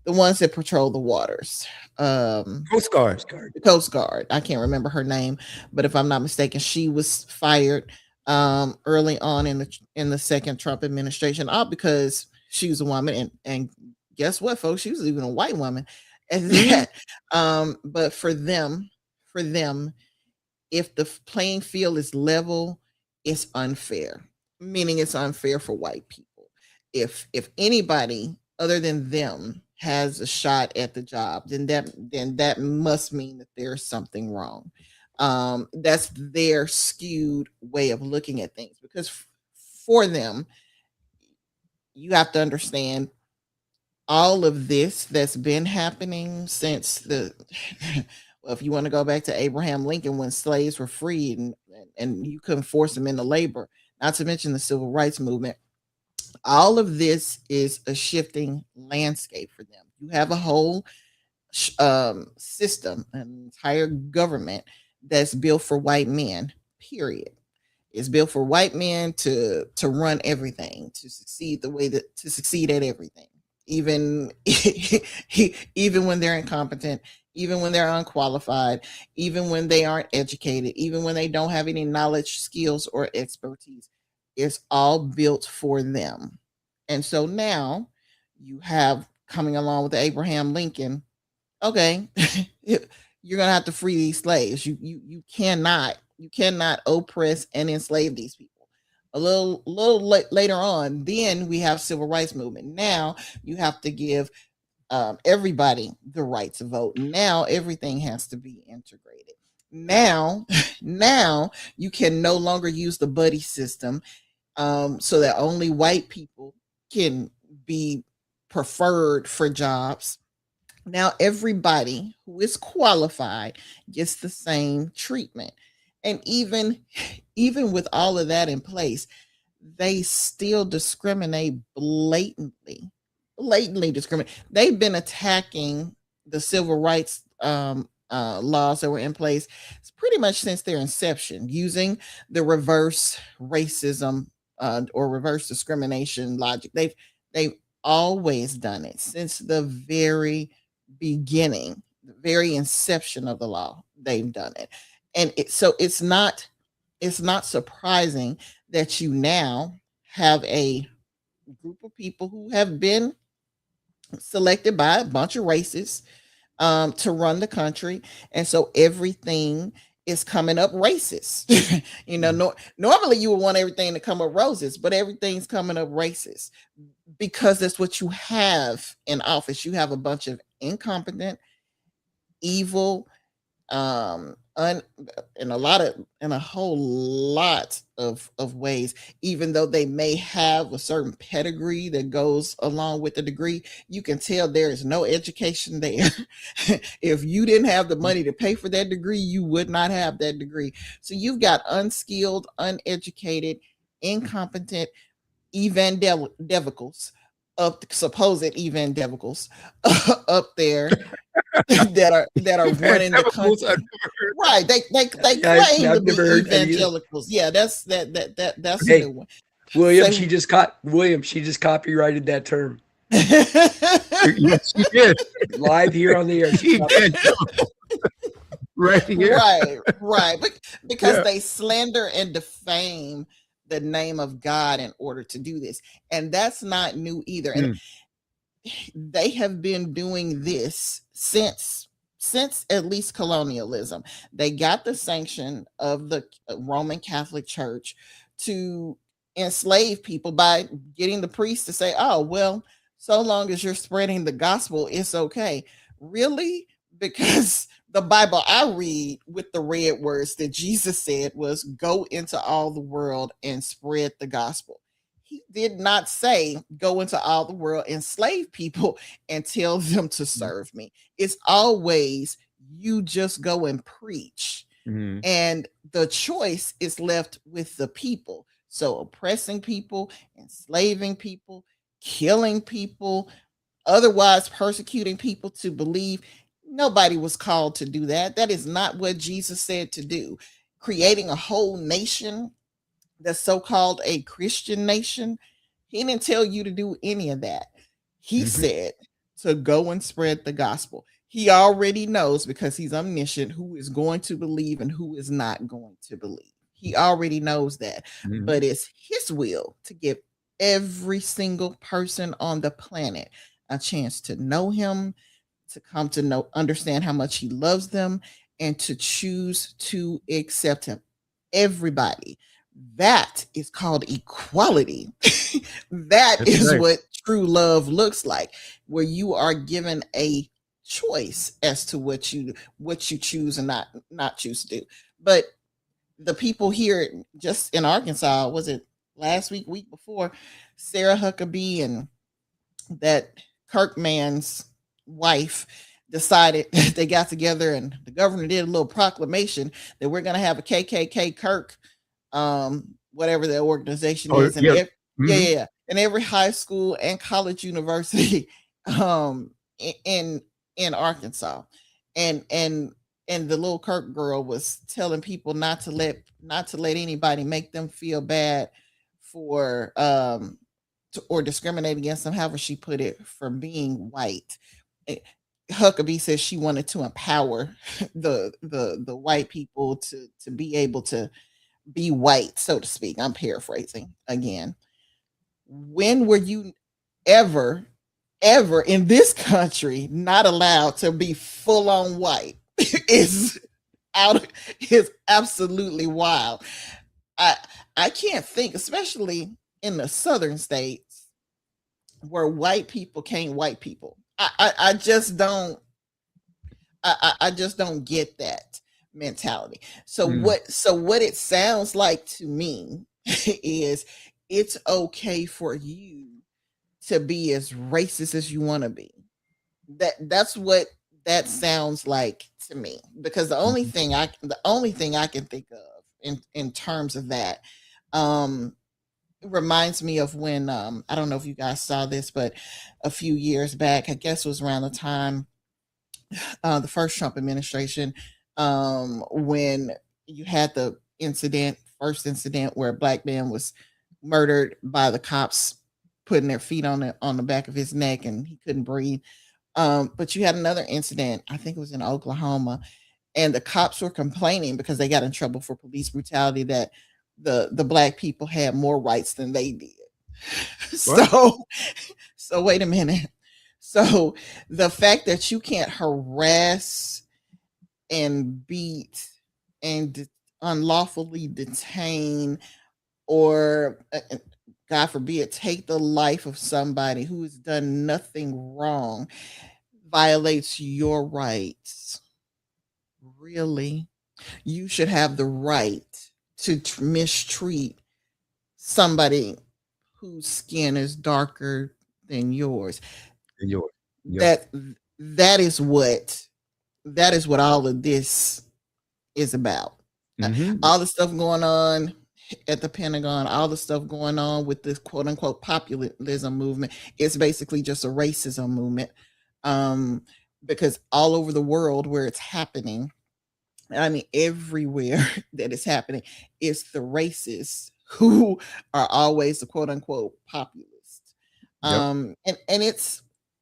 The ones that patrol the waters. Coast Guard. Coast Guard. The Coast Guard. I can't remember her name, but if I'm not mistaken, she was fired early on in the second Trump administration, all because she was a woman, and guess what, folks? She was even a white woman at Mhm. that. But for them, if the playing field is level, it's unfair. Meaning it's unfair for white people. If anybody other than them has a shot at the job, then that must mean that there's something wrong. That's their skewed way of looking at things because for them, you have to understand all of this that's been happening since the well, if you want to go back to Abraham Lincoln when slaves were freed and you couldn't force them into labor, not to mention the civil rights movement, all of this is a shifting landscape for them. You have a whole system, an entire government that's built for white men, period. It's built for white men to run everything, to succeed the way that to succeed at everything, even even when they're incompetent, even when they're unqualified, even when they aren't educated, even when they don't have any knowledge, skills, or expertise. It's all built for them. And so now you have coming along with Abraham Lincoln. Okay, you're gonna have to free these slaves. You cannot oppress and enslave these people. A little later on, then we have civil rights movement. Now you have to give everybody the right to vote. Now everything has to be integrated. Now, now you can no longer use the buddy system, so that only white people can be preferred for jobs. Now everybody who is qualified gets the same treatment. And even with all of that in place, they still discriminate blatantly. Blatantly discriminate. They've been attacking the civil rights laws that were in place pretty much since their inception, using the reverse racism or reverse discrimination logic. They've always done it since the very beginning. the very inception of the law, they've done it. And so it's not surprising that you now have a group of people who have been selected by a bunch of races to run the country, and so everything is coming up racist. Normally you would want everything to come up roses, but everything's coming up racist because that's what you have in office. You have a bunch of incompetent, evil, un in a whole lot of ways, even though they may have a certain pedigree that goes along with the degree, you can tell there is no education there. If you didn't have the money to pay for that degree, you would not have that degree. So you've got unskilled, uneducated, incompetent evangelicals, of supposed evangelicals, up there that are running the Chemicals country. Right. They Yeah, claim to I've be never heard that either. evangelicals. Yeah, that's a Hey, new one. William, Say- she just copyrighted that term Yes, she did. live here on the air. She Evangelical. Right here. right. Because Yeah. they slander and defame the name of God in order to do this. And that's not new either. And they have been doing this since at least colonialism. They got the sanction of the Roman Catholic Church to enslave people by getting the priests to say, "Oh, well, so long as you're spreading the gospel, it's okay." Really? Because the Bible I read with the red words that Jesus said was, "Go into all the world and spread the gospel." He did not say, "Go into all the world, enslave people, and tell them to serve me." It's always, you just go and preach. Mhm. And the choice is left with the people. So oppressing people, enslaving people, killing people, otherwise persecuting people to believe, nobody was called to do that. That is not what Jesus said to do. Creating a whole nation that's so-called a Christian nation, he didn't tell you to do any of that. He Mhm. said to go and spread the gospel. He already knows, because he's omniscient, who is going to believe and who is not going to believe. He already knows that. Mhm. But it's his will to give every single person on the planet a chance to know him, to come to know, understand how much he loves them, and to choose to accept him. Everybody. That is called equality. That That's is right. what true love looks like, where you are given a choice as to what you choose and not choose to do. But the people here just in Arkansas, was it last week before, Sarah Huckabee and that Kirk man's wife decided, they got together and the governor did a little proclamation that we're going to have a KKK Kirk, whatever the organization Oh, is, and yeah. Mhm. yeah, in every high school and college university, um, in Arkansas, and the little Kirk girl was telling people not to let anybody make them feel bad for or discriminate against them, however she put it, for being white. Eh, Huckabee says she wanted to empower the white people to be able to be white, so to speak. I'm paraphrasing again. When were you ever, ever in this country not allowed to be full on white? is out is absolutely wild. I I can't think, especially in the southern states, where white people can't white people. I just don't. I just don't get that mentality. So Mm. what it sounds like to me is, it's okay for you to be as racist as you want to be. That's what that sounds like to me, because Mhm. the only thing I can think of in terms of that, um it reminds me of when, I don't know if you guys saw this, but a few years back, I guess it was around the time, the first Trump administration, when you had the first incident where a black man was murdered by the cops putting their feet on the back of his neck and he couldn't breathe. But you had another incident, I think it was in Oklahoma, and the cops were complaining because they got in trouble for police brutality that the black people had more rights than they did. What? So so wait a minute. So the fact that you can't harass and beat and unlawfully detain or God forbid take the life of somebody who has done nothing wrong violates your rights. Really? You should have the right to mistreat somebody whose skin is darker than yours. And yours. Yeah. That that is what that is what all of this is about. Hmm. All the stuff going on at the Pentagon, all the stuff going on with this quote unquote populism movement, it's basically just a racism movement. Um, because all over the world where it's happening, I mean, everywhere that it's happening, it's the racists who are always the quote unquote populists. Yep.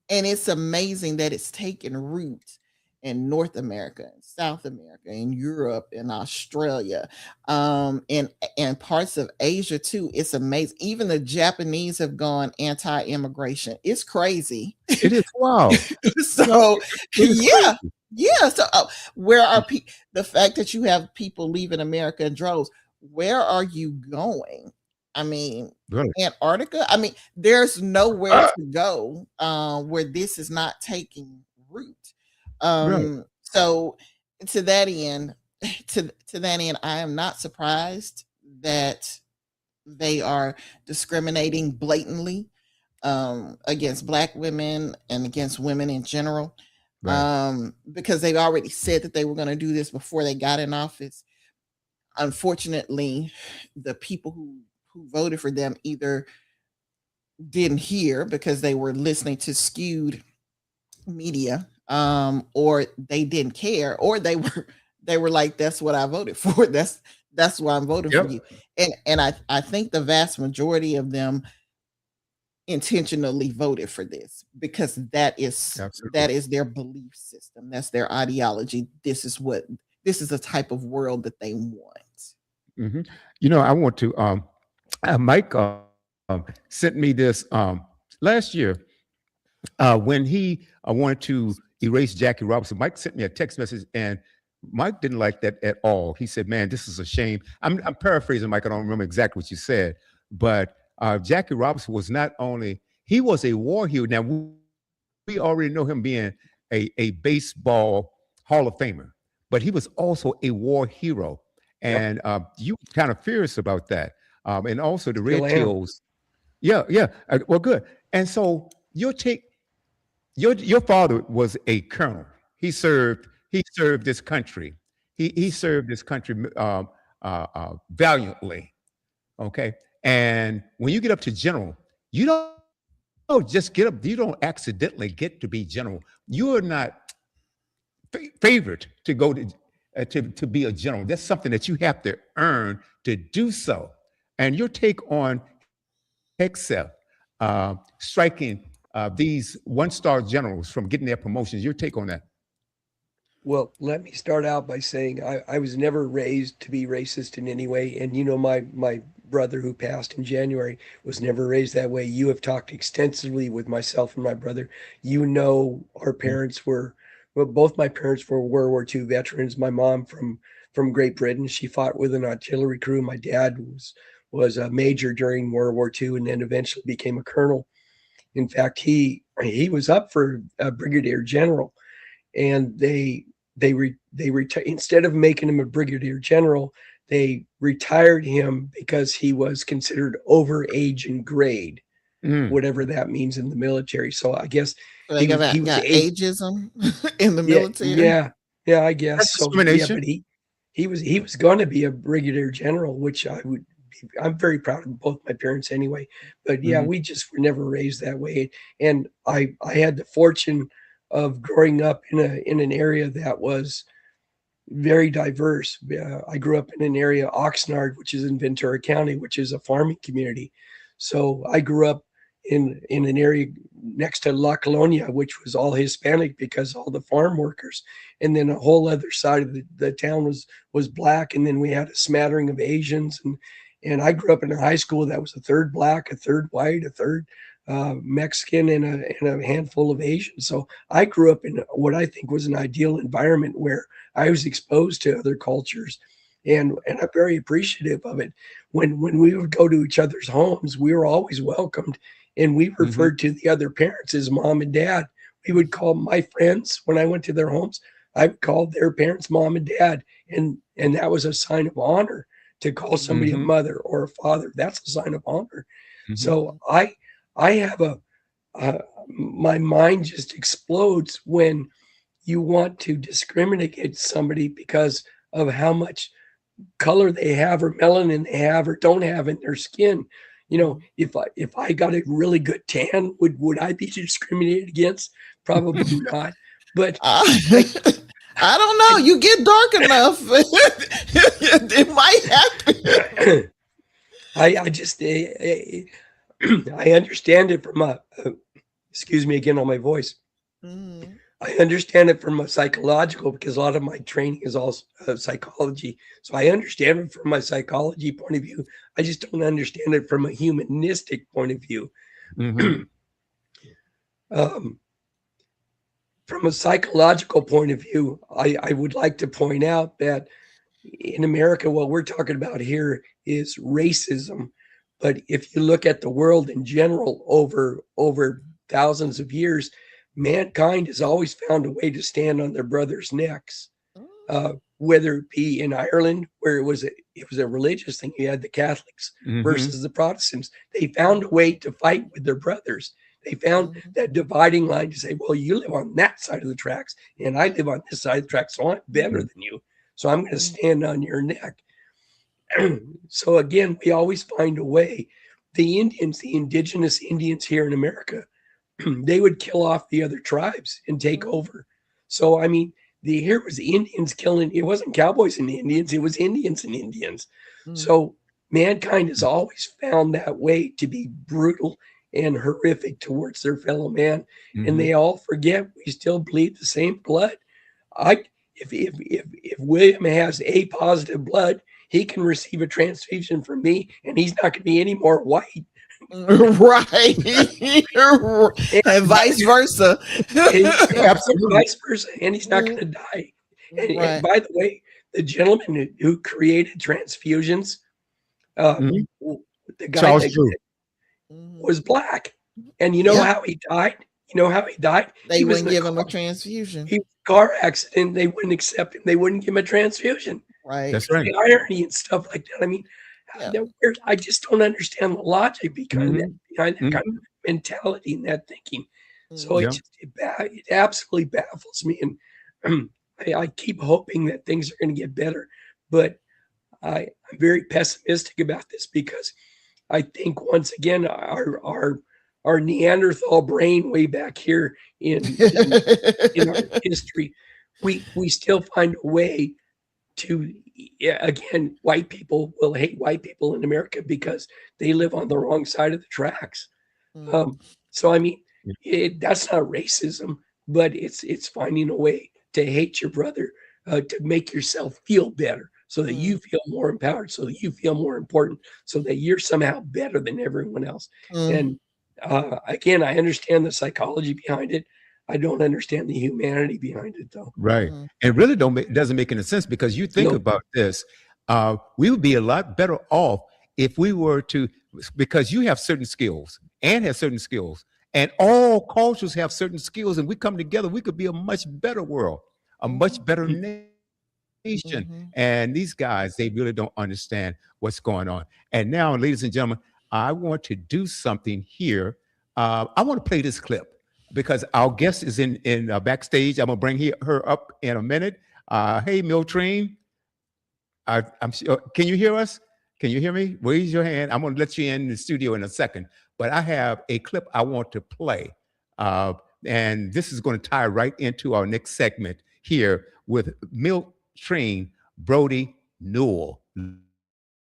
And it's amazing that it's taken root in North America and South America and Europe and Australia, and parts of Asia too. It's amazing. Even the Japanese have gone anti-immigration. It's crazy. It is wild. No, So it is yeah, crazy. yeah. So where are people? The fact that you have people leaving America in droves, where are you going? I mean, Really. Antarctica. I mean, there's nowhere to go where this is not taking root. Right. So to that end, to that end, I am not surprised that they are discriminating blatantly against black women and against women in general, Right. because they've already said that they were going to do this before they got in office. Unfortunately, the people who voted for them either didn't hear because they were listening to skewed media, or they didn't care, or they were like, that's what I voted for. That's why I'm voting for Yep. you. And I think the vast majority of them intentionally voted for this because Absolutely. that is their belief system. That's their ideology. This is the type of world that they want. Hmm. I want to. Mike sent me this last year when he wanted to erase Jackie Robinson. Mike sent me a text message, and Mike didn't like that at all. He said, "Man, this is a shame." I'm paraphrasing, Mike. I don't remember exactly what you said, but Jackie Robinson was not only he was a war hero. Now we already know him being a baseball Hall of Famer, but he was also a war hero, Yep. and you kind of furious about that, and also the Still Red am. Tails. Yeah, yeah. Well, good. And so your father was a colonel. He served this country. He served this country valiantly. Okay, and when you get up to general, you don't just get up. You don't accidentally get to be general. You are not favored to go to be a general. That's something that you have to earn to do so. And your take on Hegseth striking these one-star generals from getting their promotions. Your take on that? Well, let me start out by saying I was never raised to be racist in any way. And my brother who passed in January was never raised that way. You have talked extensively with myself and my brother. Our Mm. parents were, well, both my parents were World War II veterans. My mom from Great Britain. She fought with an artillery crew. My dad was a major during World War II and then eventually became a colonel. In fact, he was up for a brigadier general, and instead of making him a brigadier general, they retired him because he was considered over age and grade, Mm. whatever that means in the military. So I guess So they he got was he was age. ageism in the Yeah, military. yeah, yeah, I guess That's so. Yeah, discrimination. but he was going to be a brigadier general, which I'm very proud of both my parents anyway. But yeah, Hmm. we just were never raised that way. And I had the fortune of growing up in an area that was very diverse. I grew up in an area, Oxnard, which is in Ventura County, which is a farming community. So I grew up in an area next to La Colonia, which was all Hispanic because all the farm workers, and then a whole other side of the town was black, and then we had a smattering of Asians, and I grew up in a high school that was a third black, a third white, a third Mexican, and a handful of Asians. So I grew up in what I think was an ideal environment where I was exposed to other cultures, and I'm very appreciative of it. When we would go to each other's homes, we were always welcomed, and we referred to the other parents as mom and dad. We would call my friends when I went to their homes. I would call their parents mom and dad, and that was a sign of honor to call somebody a mother or a father. That's a sign of honor. So I have my mind just explodes when you want to discriminate against somebody because of how much color they have or melanin they have or don't have in their skin. You know, if I got a really good tan, would I be discriminated against? Probably not. But I don't know. You get dark enough, it might happen. I just I understand it from a excuse me again on my voice. I understand it from a psychological, because a lot of my training is all psychology. So I understand it from my psychology point of view. I just don't understand it from a humanistic point of view. From a psychological point of view, I would like to point out that in America, what we're talking about here is racism. But if you look at the world in general over thousands of years, mankind has always found a way to stand on their brothers' necks. Whether it be in Ireland, where it was a religious thing, you had the Catholics versus the Protestants. They found a way to fight with their brothers. They found that dividing line to say, well, you live on that side of the tracks, and I live on this side of the tracks, so I'm better than you. So I'm going to stand on your neck. So again, we always find a way. The Indians, the indigenous Indians here in America, they would kill off the other tribes and take over. So, I mean, here was the Indians killing. It wasn't cowboys and Indians. It was Indians and Indians. So mankind has always found that way to be brutal and horrific towards their fellow man. And they all forget we still bleed the same blood. If William has A positive blood, he can receive a transfusion from me, and he's not going to be any more white. Right. And vice versa. Absolutely. Vice versa. And he's not going to die. And by the way, the gentleman who created transfusions, the guy Charles that was black. And you know how he died? You know how he died? They wouldn't give him a transfusion. He was in a car accident. They wouldn't accept him. They wouldn't give him a transfusion. Right. That's right. The irony and stuff like that. I mean, I just don't understand the logic behind that kind of mentality and that thinking. So it absolutely baffles me. And I keep hoping that things are going to get better. But I'm very pessimistic about this, because I think once again, our Neanderthal brain way back here in our history, we still find a way to, again, white people will hate white people in America because they live on the wrong side of the tracks. So I mean, that's not racism, but it's finding a way to hate your brother, to make yourself feel better, so that you feel more empowered, so that you feel more important, so that you're somehow better than everyone else. And again, I understand the psychology behind it. I don't understand the humanity behind it, though. Right. And really doesn't make any sense, because you think about this, we would be a lot better off if we were to, because you have certain skills and have certain skills, and all cultures have certain skills, and we come together, we could be a much better world, a much better nation. And these guys, they really don't understand what's going on. And now, ladies and gentlemen, I want to do something here. I want to play this clip, because our guest is in backstage. I'm gonna bring her up in a minute. Hey, Miltrine, I'm sure. Can you hear us? Can you hear me? Raise your hand. I'm gonna let you in the studio in a second. But I have a clip I want to play, and this is going to tie right into our next segment here with Miltrine Brody Newell.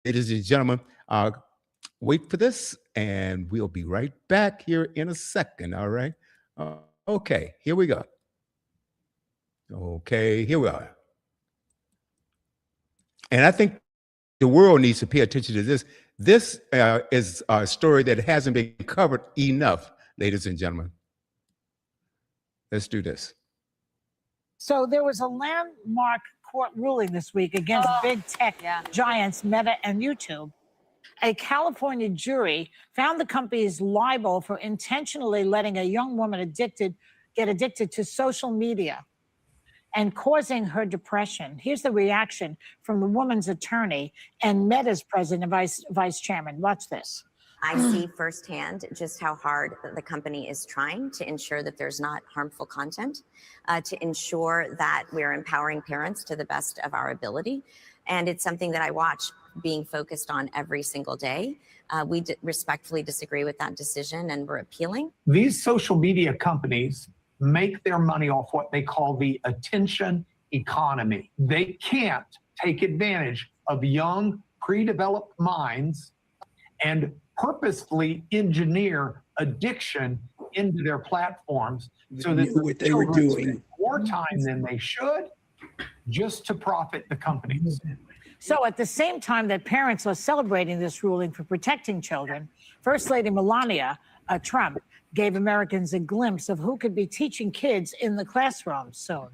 Ladies and gentlemen, wait for this. and we'll be right back here in a second. All right. Okay, here we go. Okay, here we are. And I think the world needs to pay attention to this. This is a story that hasn't been covered enough, ladies and gentlemen. Let's do this. So there was a landmark court ruling this week against big tech giants Meta and YouTube. A California jury found the companies liable for intentionally letting a young woman get addicted to social media and causing her depression. Here's the reaction from the woman's attorney and Meta's president and vice chairman. Watch this. I see firsthand just how hard the company is trying to ensure that there's not harmful content, to ensure that we're empowering parents to the best of our ability. And it's something that I watch being focused on every single day. We respectfully disagree with that decision and we're appealing. These social media companies make their money off what they call the attention economy. They can't take advantage of young, pre-developed minds and purposefully engineer addiction into their platforms so that What they were children doing. spend more time than they should just to profit the companies. So at the same time that parents are celebrating this ruling for protecting children, First Lady Melania Trump gave Americans a glimpse of who could be teaching kids in the classroom soon.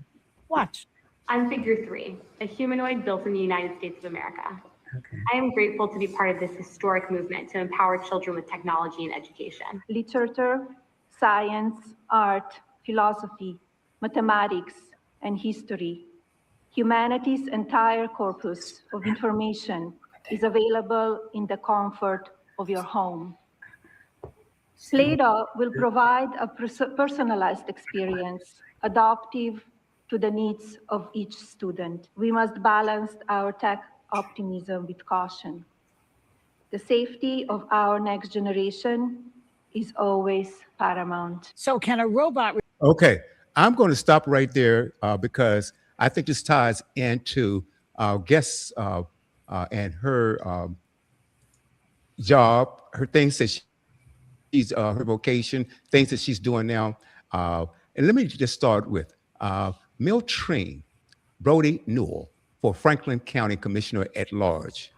Watch. I'm Figure 3, a humanoid built in the United States of America. I am grateful to be part of this historic movement to empower children with technology and education. Literature, science, art, philosophy, mathematics, and history. Humanity's entire corpus of information is available in the comfort of your home. Play-Doh will provide a personalized experience, adaptive to the needs of each student. We must balance our tech optimism with caution. The safety of our next generation is always paramount. So can a robot... Okay, I'm going to stop right there because I think this ties into our guest and her job, her things that she's her vocation, things that she's doing now. And let me just start with Miltrine Brody Newell for Franklin County Commissioner at Large.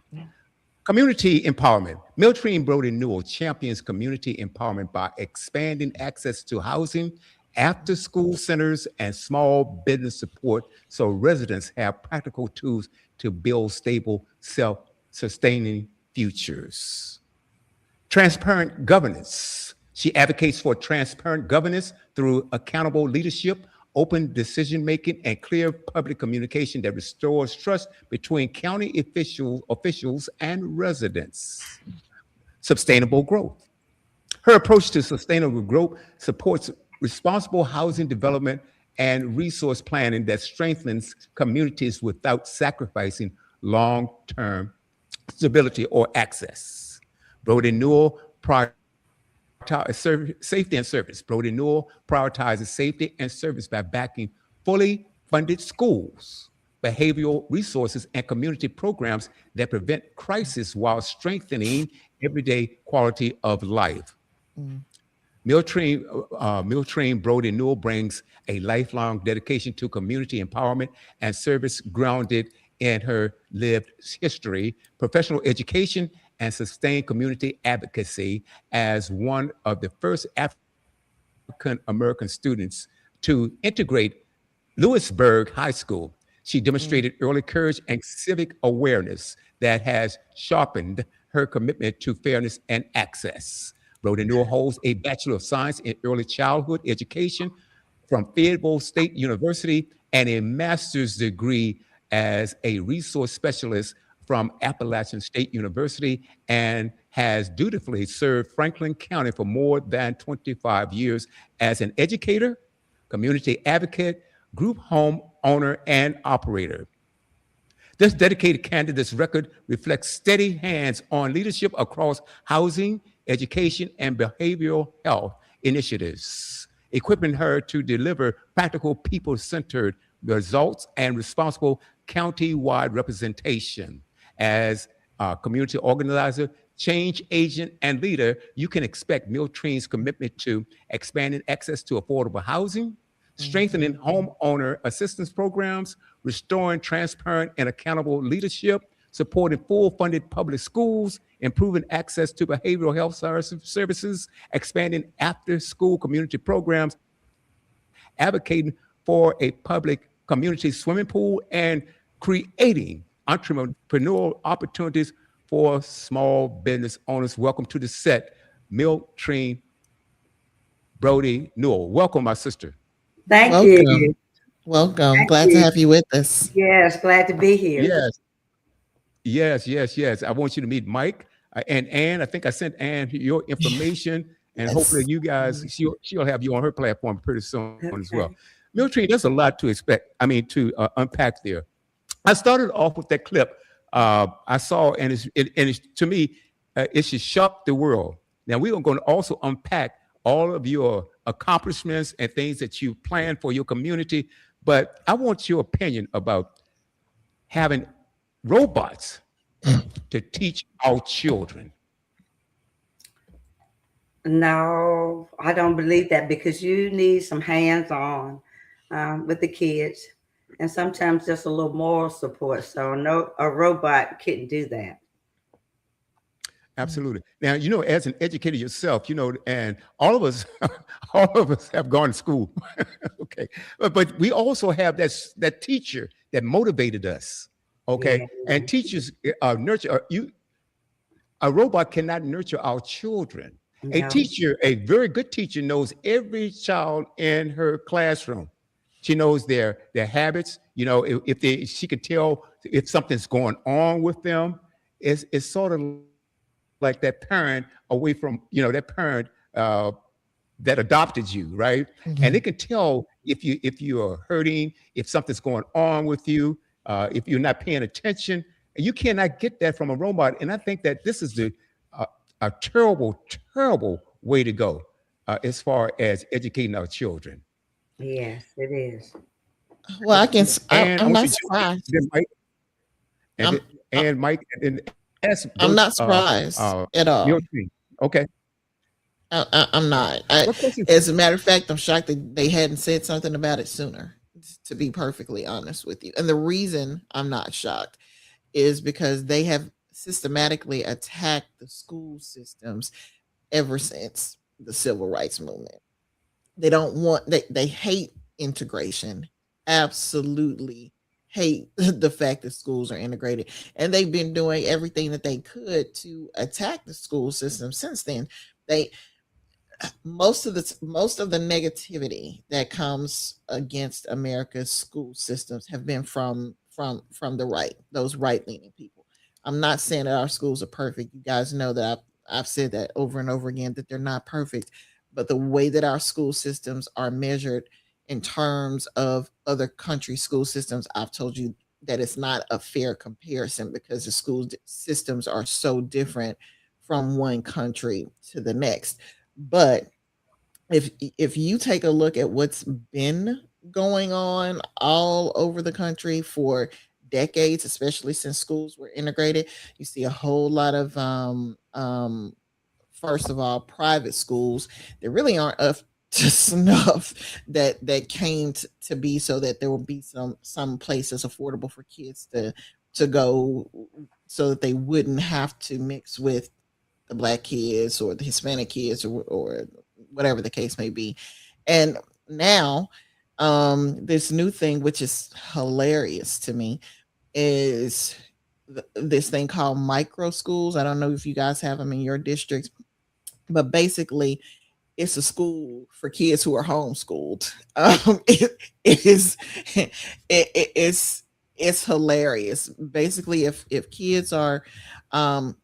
Community empowerment. Miltrine Brody Newell champions community empowerment by expanding access to housing, after-school centers, and small business support so residents have practical tools to build stable, self-sustaining futures. Transparent governance. She advocates for transparent governance through accountable leadership, open decision-making, and clear public communication that restores trust between county officials and residents. Sustainable growth. Her approach to sustainable growth supports responsible housing development and resource planning that strengthens communities without sacrificing long-term stability or access. Brody Newell safety and service. Brody Newell prioritizes safety and service by backing fully funded schools, behavioral resources, and community programs that prevent crisis while strengthening everyday quality of life. Miltrine Brody Newell brings a lifelong dedication to community empowerment and service grounded in her lived history, professional education, and sustained community advocacy as one of the first African-American students to integrate Lewisburg High School. She demonstrated early courage and civic awareness that has sharpened her commitment to fairness and access. Brody Newell holds a Bachelor of Science in Early Childhood Education from Fayetteville State University and a master's degree as a resource specialist from Appalachian State University, and has dutifully served Franklin County for more than 25 years as an educator, community advocate, group home owner, and operator. This dedicated candidate's record reflects steady hands-on leadership across housing, education, and behavioral health initiatives, equipping her to deliver practical, people-centered results and responsible county-wide representation. As a community organizer, change agent and leader, you can expect Miltrain's commitment to expanding access to affordable housing, strengthening homeowner assistance programs, restoring transparent and accountable leadership, supporting full funded public schools, improving access to behavioral health services, expanding after school community programs, advocating for a public community swimming pool, and creating entrepreneurial opportunities for small business owners. Welcome to the set, Miltrain Brody Newell. Welcome, my sister. Thank Welcome. you. Welcome. Thank Glad to you. have you with us. Yes, glad to be here. Yes. I want you to meet Mike and Ann. I think I sent Ann your information, and hopefully you guys, she'll have you on her platform pretty soon as well. Miltrain, there's a lot to to unpack there. I started off with that clip I saw, and it's to me, it should shock the world. Now we're going to also unpack all of your accomplishments and things that you plan for your community, but I want your opinion about having robots to teach our children. No, I don't believe that, because you need some hands-on with the kids, and sometimes just a little moral support. So no, a robot couldn't do that. Absolutely. Now, as an educator yourself, and all of us have gone to school. Okay. But we also have that teacher that motivated us. Okay. Yeah. And teachers nurture you. A robot cannot nurture our children. No. A very good teacher, knows every child in her classroom. She knows their habits. She can tell if something's going on with them. It's sort of like that parent away from, that parent that adopted you, right? Mm-hmm. And they can tell if you are hurting, if something's going on with you, if you're not paying attention. You cannot get that from a robot. And I think that this is a terrible, terrible way to go as far as educating our children. Yes, it is. Well, I'm not surprised. Mike, I'm not surprised at all. Okay. I'm not. As a matter of fact, I'm shocked that they hadn't said something about it sooner, to be perfectly honest with you. And the reason I'm not shocked is because they have systematically attacked the school systems ever since the civil rights movement. They don't want, they hate integration, absolutely hate the fact that schools are integrated, and they've been doing everything that they could to attack the school system since then. Most of the negativity that comes against America's school systems have been from the right, those right-leaning people. I'm not saying that our schools are perfect. You guys know that I've said that over and over again, that they're not perfect, but the way that our school systems are measured in terms of other country school systems, I've told you that it's not a fair comparison, because the school systems are so different from one country to the next. But if you take a look at what's been going on all over the country for decades, especially since schools were integrated, you see a whole lot of first of all, private schools that really aren't up to snuff, that came to be so that there will be some places affordable for kids to go, so that they wouldn't have to mix with the Black kids or the Hispanic kids or whatever the case may be. And now this new thing, which is hilarious to me, is this thing called micro schools. I don't know if you guys have them in your districts, but basically it's a school for kids who are homeschooled. It's hilarious. Basically, if kids are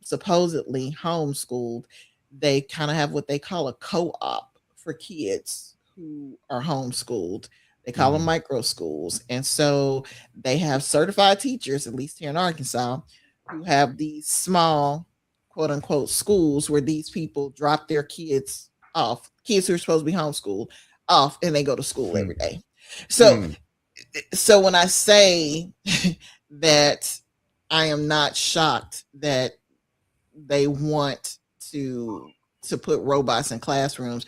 supposedly homeschooled, they kind of have what they call a co-op for kids who are homeschooled. They call them micro schools. And so they have certified teachers, at least here in Arkansas, who have these small, quote unquote, schools where these people drop their kids off, kids who are supposed to be homeschooled off, and they go to school every day. So when I say that I am not shocked that they want to put robots in classrooms.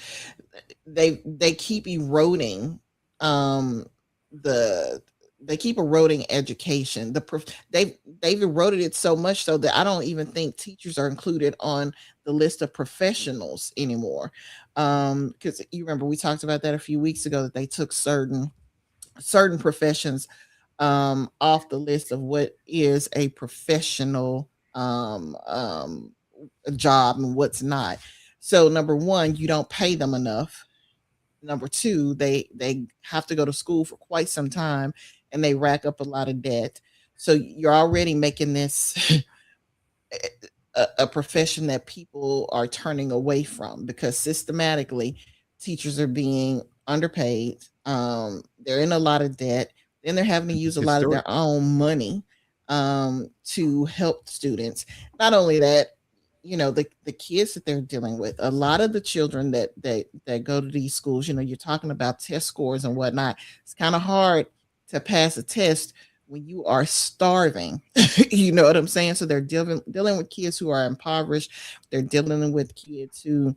They keep eroding the they keep eroding education. They've eroded it so much so that I don't even think teachers are included on the list of professionals anymore. Because you remember we talked about that a few weeks ago, that they took certain professions off the list of what is a professional job and what's not. So number one, you don't pay them enough. Number two, they have to go to school for quite some time, and they rack up a lot of debt. So you're already making this a profession that people are turning away from, because systematically teachers are being underpaid. They're in a lot of debt. Then they're having to use a lot of their own money to help students. Not only that, the kids that they're dealing with, a lot of the children that go to these schools, you're talking about test scores and whatnot. It's kind of hard to pass a test when you are starving. You know what I'm saying? So they're dealing with kids who are impoverished. They're dealing with kids who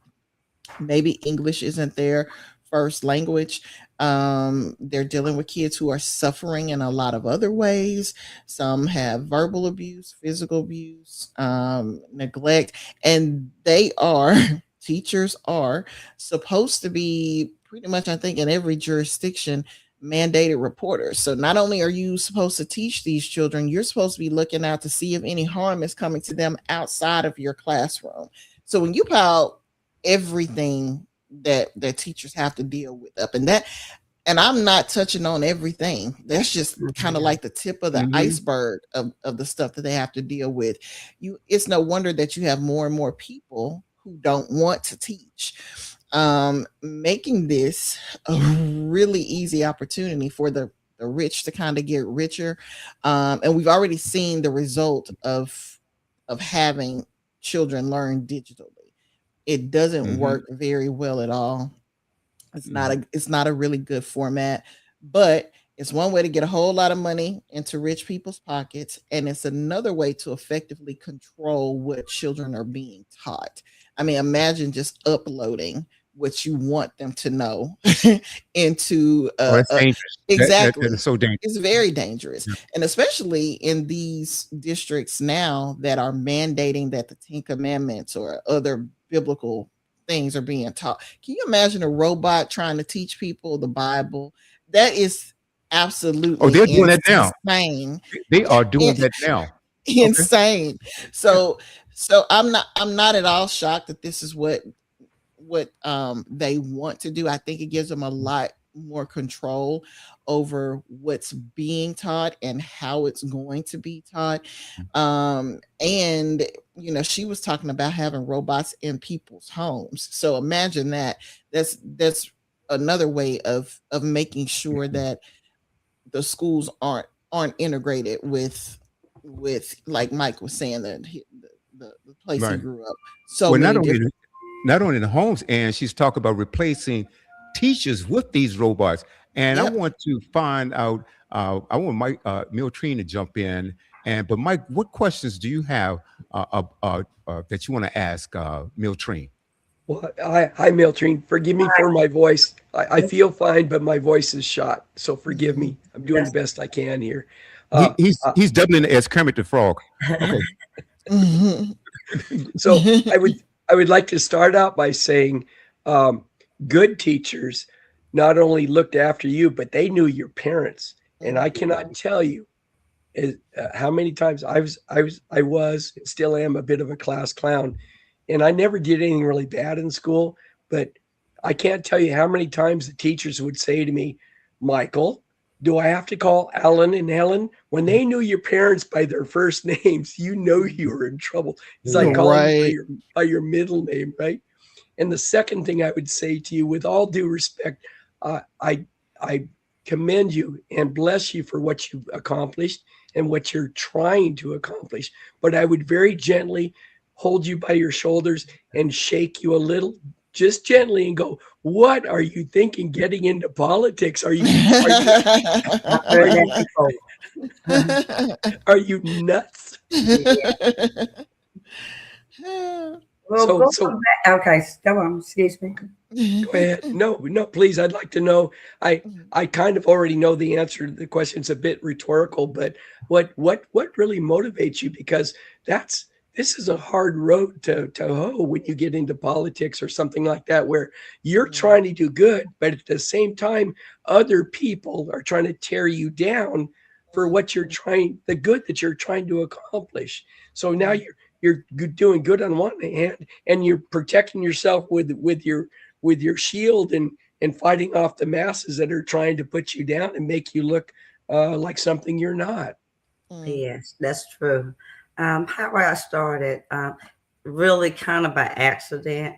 maybe English isn't their first language. They're dealing with kids who are suffering in a lot of other ways. Some have verbal abuse, physical abuse, neglect, and teachers are supposed to be pretty much, I think, in every jurisdiction, mandated reporters. So not only are you supposed to teach these children, you're supposed to be looking out to see if any harm is coming to them outside of your classroom. So when you pile everything that teachers have to deal with up, and I'm not touching on everything, that's just kind of like the tip of the iceberg of the stuff that they have to deal with. It's no wonder that you have more and more people who don't want to teach, making this a really easy opportunity for the rich to kind of get richer. And we've already seen the result of having children learn digitally. It doesn't work very well at all. It's not a really good format, but it's one way to get a whole lot of money into rich people's pockets, and it's another way to effectively control what children are being taught. I mean, imagine just uploading what you want them to know into that's dangerous. Exactly. That is so dangerous. It's very dangerous. Yeah. And especially in these districts now that are mandating that the 10 Commandments or other biblical things are being taught. Can you imagine a robot trying to teach people the Bible? That is absolutely they're doing that now. Insane. They are doing that now. Insane. Okay. So I'm not at all shocked that this is what they want to do. I think it gives them a lot more control over what's being taught and how it's going to be taught. And she was talking about having robots in people's homes. So imagine that. That's another way of making sure that the schools aren't integrated with like Mike was saying, that the place he grew up. So not only in the homes, and she's talking about replacing teachers with these robots. And I want to find out, I want Mike Miltrine to jump in. But Mike, what questions do you have that you want to ask Miltrine? Well, hi, Miltrine. Forgive me for my voice. I feel fine, but my voice is shot. So forgive me. I'm doing the best I can here. He's doubling as Kermit the Frog. Okay. So I would like to start out by saying good teachers not only looked after you, but they knew your parents. And I cannot tell you how many times I was and still am a bit of a class clown. And I never did anything really bad in school, but I can't tell you how many times the teachers would say to me, Michael, do I have to call Alan and Helen? When they knew your parents by their first names, you know you were in trouble. It's like calling you by your middle name, right? And the second thing I would say to you, with all due respect, I commend you and bless you for what you've accomplished and what you're trying to accomplish. But I would very gently hold you by your shoulders and shake you a little, just gently, and go, what are you thinking getting into politics? Are you nuts? Well, So, going so back, okay, go on. Excuse me. go ahead. No, please. I'd like to know. I kind of already know the answer to the question. It's a bit rhetorical, but what really motivates you? Because this is a hard road to hoe when you get into politics or something like that, where you're trying to do good, but at the same time, other people are trying to tear you down for what you're trying, the good that you're trying to accomplish. So now you're doing good on one hand, and you're protecting yourself with your shield and fighting off the masses that are trying to put you down and make you look like something you're not. Yes, that's true. How I started, really kind of by accident,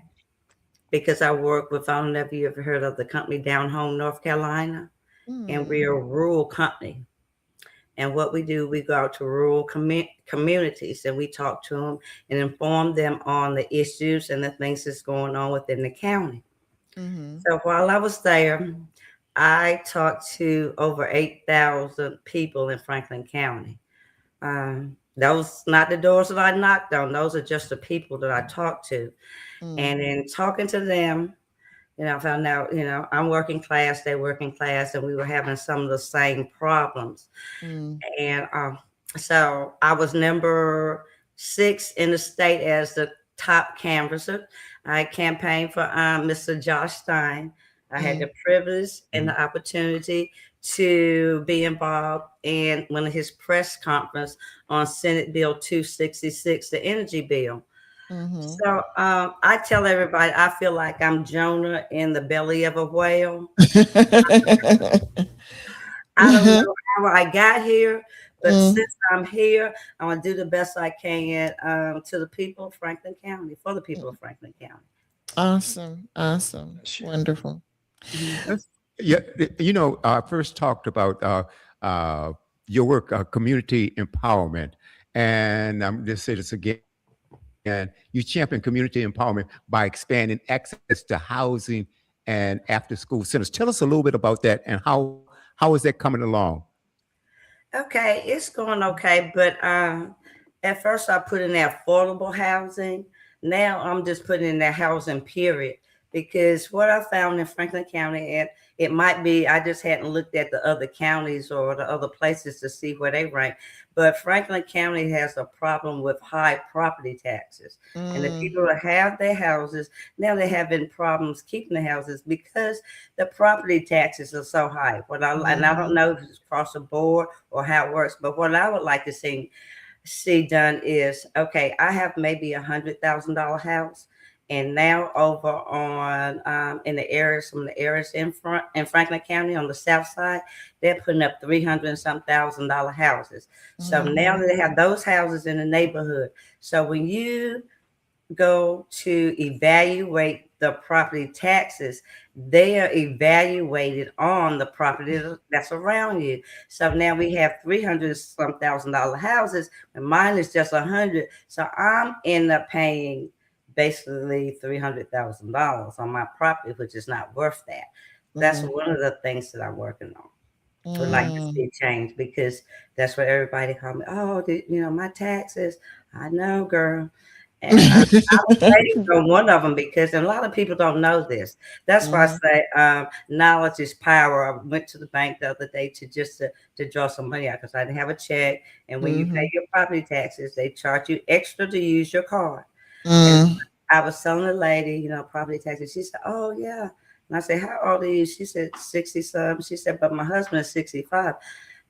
because I work with, I don't know if you ever heard of the company Down Home, North Carolina, and we're a rural company. And what we do, we go out to rural communities and we talk to them and inform them on the issues and the things that's going on within the county. So while I was there, I talked to over 8,000 people in Franklin County. Those not the doors that I knocked on; those are just the people that I talked to. And in talking to them, I found out, I'm working class, they're working class, and we were having some of the same problems. And so I was number 6 in the state as the top canvasser. I campaigned for Mr. Josh Stein. I had the privilege and the opportunity to be involved in one of his press conference on Senate Bill 266, the energy bill. So I tell everybody, I feel like I'm Jonah in the belly of a whale. I don't know how I got here, but since I'm here, I'm going to do the best I can to the people of Franklin County, for the people of Franklin County. Awesome. Wonderful. Yeah, I first talked about your work, community empowerment, and I'm just say this again. And you champion community empowerment by expanding access to housing and after-school centers. Tell us a little bit about that and how is that coming along? Okay, it's going okay, but at first I put in there affordable housing. Now I'm just putting in that housing period, because what I found in Franklin County, and it might be I just hadn't looked at the other counties or the other places to see where they rank, but Franklin County has a problem with high property taxes. And the people that have their houses, now they're having problems keeping the houses because the property taxes are so high. And I don't know if it's across the board or how it works, but what I would like to see done is, okay, I have maybe $100,000 house, and now over on in the areas, some of the areas in Franklin County on the south side, they're putting up $300,000 and some houses. So now they have those houses in the neighborhood. So when you go to evaluate the property taxes, they are evaluated on the property that's around you. So now we have $300,000 some houses, and mine is just 100. So I'm end up paying basically $300,000 on my property, which is not worth that. That's one of the things that I'm working on. Would like to see change, because that's what everybody call me. Oh, my taxes. I know, girl. And I was waiting on one of them, because a lot of people don't know this. That's why I say knowledge is power. I went to the bank the other day to draw some money out, because I didn't have a check. And when you pay your property taxes, they charge you extra to use your card. And I was telling the lady, property taxes. She said, "Oh yeah." And I said, "How old are you?" She said, 60-some. She said, "But my husband is 65.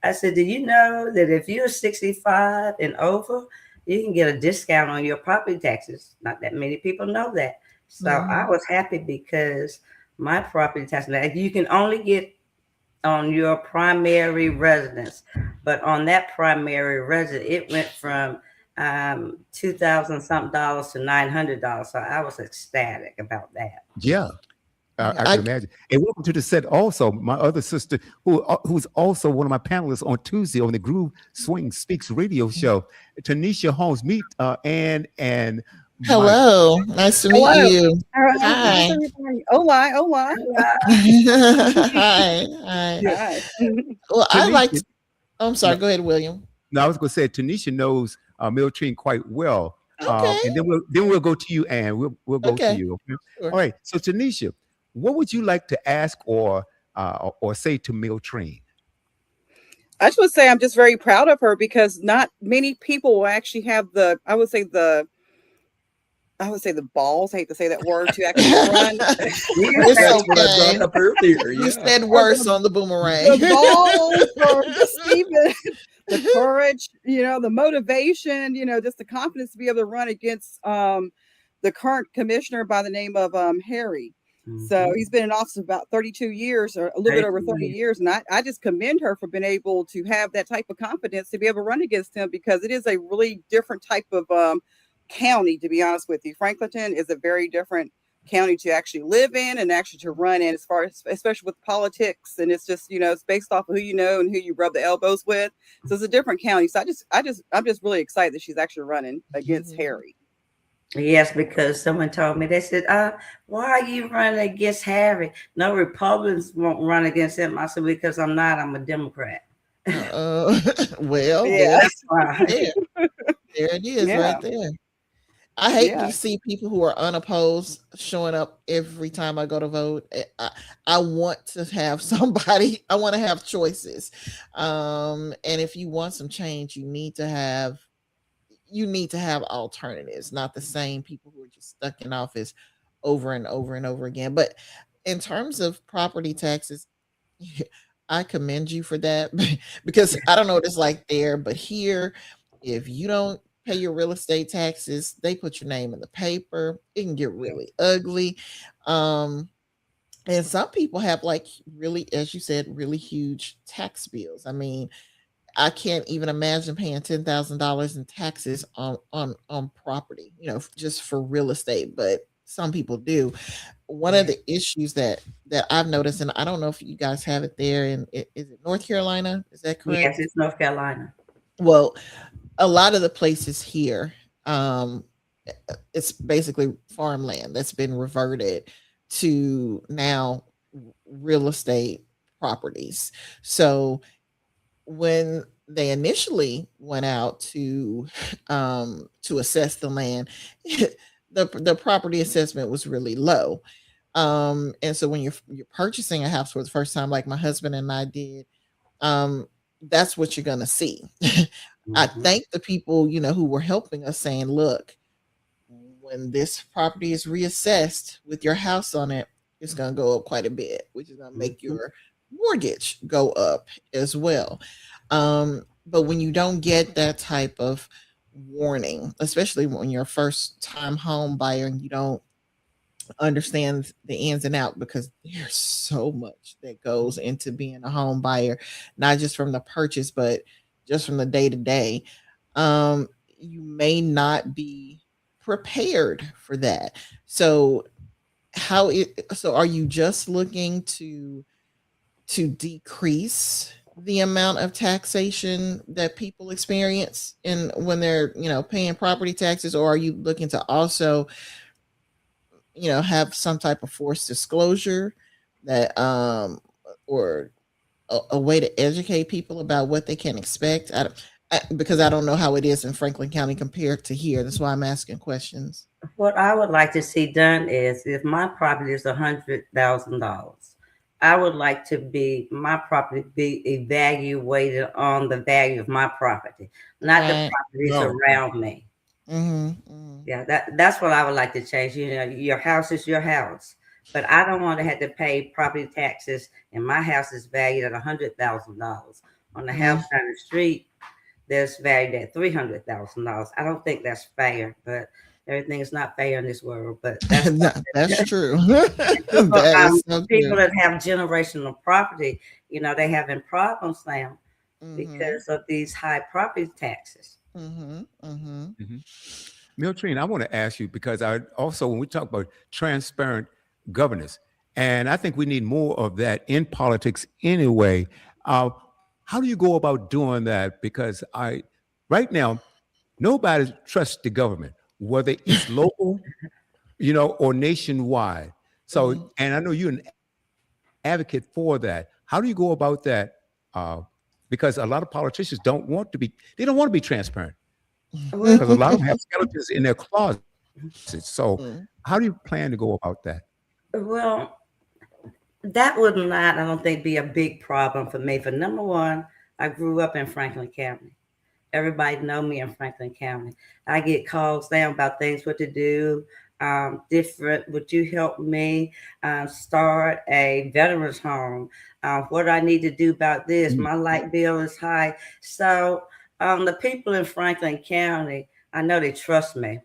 I said, "Do you know that if you're 65 and over, you can get a discount on your property taxes?" Not that many people know that. So I was happy, because my property tax, now you can only get on your primary residence, but on that primary residence, it went from $2,000 something to $900. So I was ecstatic about that. Yeah. I can imagine. And welcome to the set also, my other sister, who's also one of my panelists on Tuesday on the Groove Swing Speaks radio show, Tanisha Holmes. Meet Ann and hello. Nice to meet you. Hi. Hola, hola. Hi. Well, I like to, I'm sorry. Go ahead, William. No, I was going to say Tanisha knows Miltrine quite well. Okay. And then we'll go to you, Ann. We'll go to Okay. you. Okay? Sure. All right. So Tanisha, what would you like to ask or say to Miltrine? I just would say I'm just very proud of her because not many people will actually have the balls, I hate to say that word, to actually run. It's That's what I brought okay. up earlier. You Yeah. said Or worse on the boomerang. the balls or just even the courage, the motivation, just the confidence to be able to run against the current commissioner by the name of Harry. So he's been in office about 32 years or a little bit over 30 years. And I just commend her for being able to have that type of confidence to be able to run against him because it is a really different type of county, to be honest with you. Franklinton is a very different county to actually live in and actually to run in, as far as especially with politics, and it's just it's based off of who you know and who you rub the elbows with. So it's a different county. So I'm just really excited that she's actually running against Harry. Yes, because someone told me, they said, why are you running against Harry? No, Republicans won't run against him. I said, because I'm a Democrat. Well, Yeah. That's why. there it is, right there. I hate to see people who are unopposed showing up every time I go to vote. I want to have somebody. I want to have choices. And if you want some change, you need to have alternatives, not the same people who are just stuck in office over and over and over again. But in terms of property taxes, I commend you for that because I don't know what it's like there, but here, if you don't pay your real estate taxes, they put your name in the paper. It can get really ugly. And some people have, like, really, as you said, really huge tax bills. I mean, I can't even imagine paying $10,000 in taxes on property, just for real estate, but some people do. One of the issues that I've noticed, and I don't know if you guys have it there, and is it North Carolina? Is that correct? Yes, it's North Carolina. Well, a lot of the places here, it's basically farmland that's been reverted to now real estate properties. So when they initially went out to assess the land, the property assessment was really low. And so when you're purchasing a house for the first time, like my husband and I did, that's what you're gonna see. I thank the people, who were helping us, saying, look, when this property is reassessed with your house on it, it's going to go up quite a bit, which is going to make your mortgage go up as well. But when you don't get that type of warning, especially when you're a first time home buyer and you don't understand the ins and out, because there's so much that goes into being a home buyer, not just from the purchase, but just from the day to day. You may not be prepared for that. So are you just looking to decrease the amount of taxation that people experience when they're paying property taxes, or are you looking to also have some type of forced disclosure that or a way to educate people about what they can expect? Because I don't know how it is in Franklin County compared to here. That's why I'm asking questions. What I would like to see done is, if my property is $100,000, I would like my property be evaluated on the value of my property, not the properties around me. Yeah, that's what I would like to change. Your house is your house, but I don't want to have to pay property taxes, and my house is valued at $100,000. On the house down the street, that's valued at $300,000. I don't think that's fair, but everything is not fair in this world. But that's that's true. People that have generational property, they having problems now because of these high property taxes. Miltrine, I want to ask you, because when we talk about transparent governance, and I think we need more of that in politics anyway. How do you go about doing that? Because right now, nobody trusts the government, whether it's local, or nationwide. So, and I know you're an advocate for that. How do you go about that? Because a lot of politicians don't want to be transparent. Well, because a lot of them have skeletons in their closets. So, Mm, how do you plan to go about that? well, that would not, I don't think, be a big problem for me. For number one, I grew up in Franklin County. Everybody know me in Franklin County. I get calls now about things what to do. Different. Would you help me start a veterans home? What I need to do about this? Mm. My light bill is high. So the people in Franklin County, I know they trust me.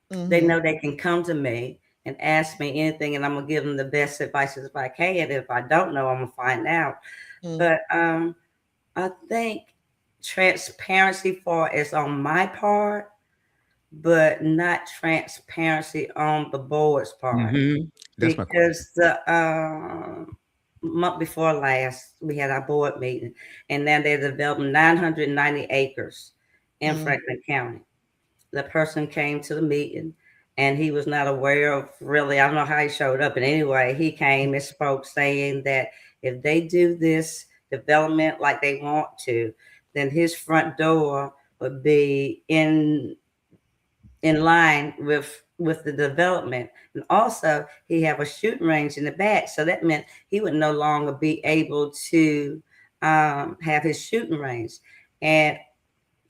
They mhm, know they can come to me and ask me anything, and I'm gonna give them the best advice as I can. If I don't know, I'm gonna find out. mm, But I think transparency for is on my part, but not transparency on the board's part. That's my question. Because the month before last, we had our board meeting, and then they developed 990 acres in mm, Franklin County. The person came to the meeting and he was not aware of really, I don't know how he showed up, but anyway, he came and spoke saying that if they do this development like they want to, then his front door would be in line with the development. And also he have a shooting range in the back, so that meant he would no longer be able to have his shooting range. And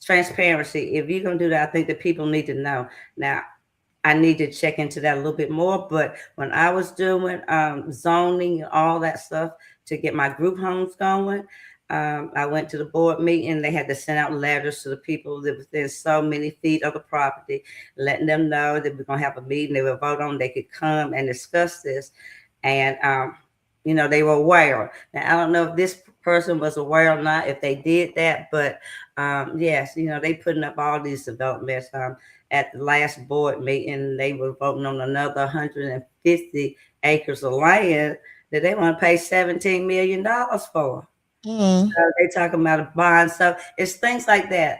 transparency, if you're going to do that, I think that people need to know. Now, I need to check into that a little bit more, but when I was doing zoning and all that stuff to get my group homes going, I went to the board meeting. They had to send out letters to the people that within so many feet of the property, letting them know that we're going to have a meeting. They would vote on, they could come and discuss this. And they were aware. Now, I don't know if this person was aware or not, if they did that, but yes, they putting up all these developments. At the last board meeting, they were voting on another 150 acres of land that they want to pay $17 million for. mm. So they talking about a bond. So it's things like that.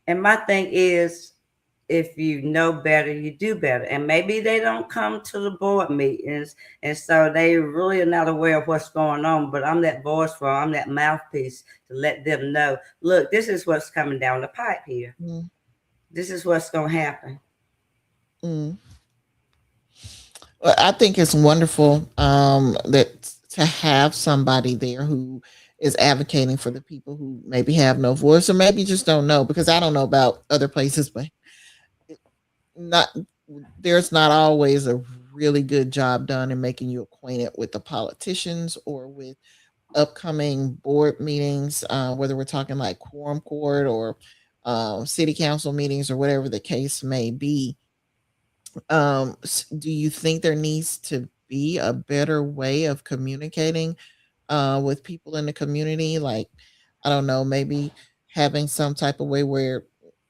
And my thing is, if you know better, you do better. And maybe they don't come to the board meetings, and so they really are not aware of what's going on. But I'm that voice for them, I'm that mouthpiece to let them know, look, this is what's coming down the pipe here. Mm, This is what's going to happen. mm. Well, I think it's wonderful that to have somebody there who is advocating for the people who maybe have no voice or maybe just don't know, because I don't know about other places, but not there's not always a really good job done in making you acquainted with the politicians or with upcoming board meetings, whether we're talking like quorum court or city council meetings or whatever the case may be. Do you think there needs to be a better way of communicating with people in the community? Like, I don't know, maybe having some type of way where